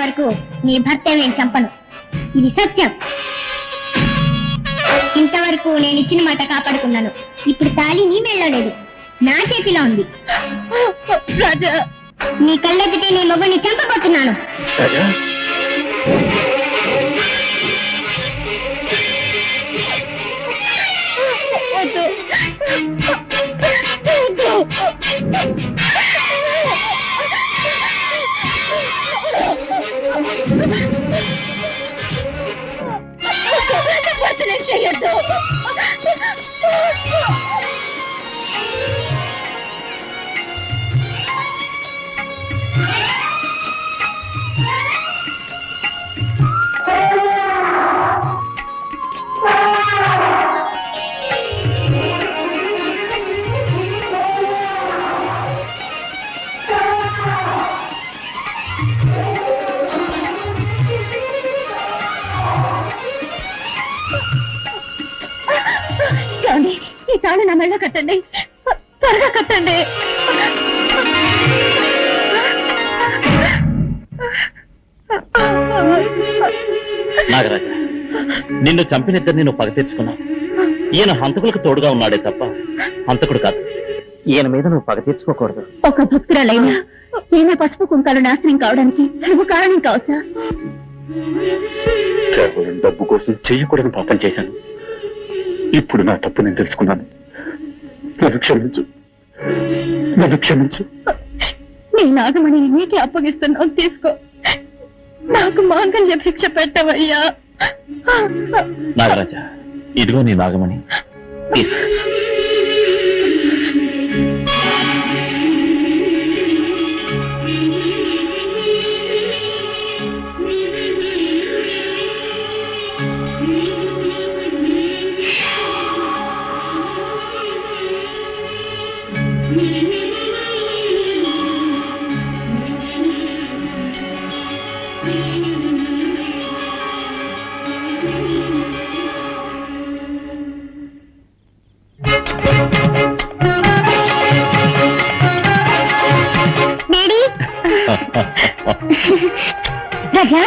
వరకు నీ భర్త నేను చంపను. ఇది సత్యం. ఇంతవరకు నేను ఇచ్చిన మాట కాపాడుకున్నాను. ఇప్పుడు తాళి నీ మెళ్ళో లేదు, నా చేతిలో ఉంది. రాజా, నీ కళ్ళెద్దితే నీ మొగుడిని చంపబోతున్నాను. రాజా చేయొద్దు. ఈ తాళి నా మెళ్ళ కట్టండి, త్వరగా కట్టండి. నాగరాజా, నిన్ను చంపినిద్దరిని నువ్వు పగ తెచ్చుకున్నావు. ఈయన హంతకులకు తోడుగా ఉన్నాడే తప్ప హంతకుడు కాదు. ఈయన మీద నువ్వు పగ తెచ్చుకోకూడదు. ఒక భక్తురాలైనా ఈమె పసుపు కుంకాలు నాశనం కావడానికి నువ్వు కారణం కావచ్చా? కేవలం డబ్బు కోసం చెయ్యకూడని పాపం చేశాను. ఇప్పుడు నా తప్పు నేను తెలుసుకున్నాను. నన్ను క్షమించు, నన్ను క్షమించు. నీ నాగమణి నీకే అప్పగిస్తున్నావు, తీసుకో. నాకు మాంగళ్య భిక్ష పెట్టవయ్యా. నాగరాజా, ఇదిగో నీ నాగమణి. తీసుకో. రాజా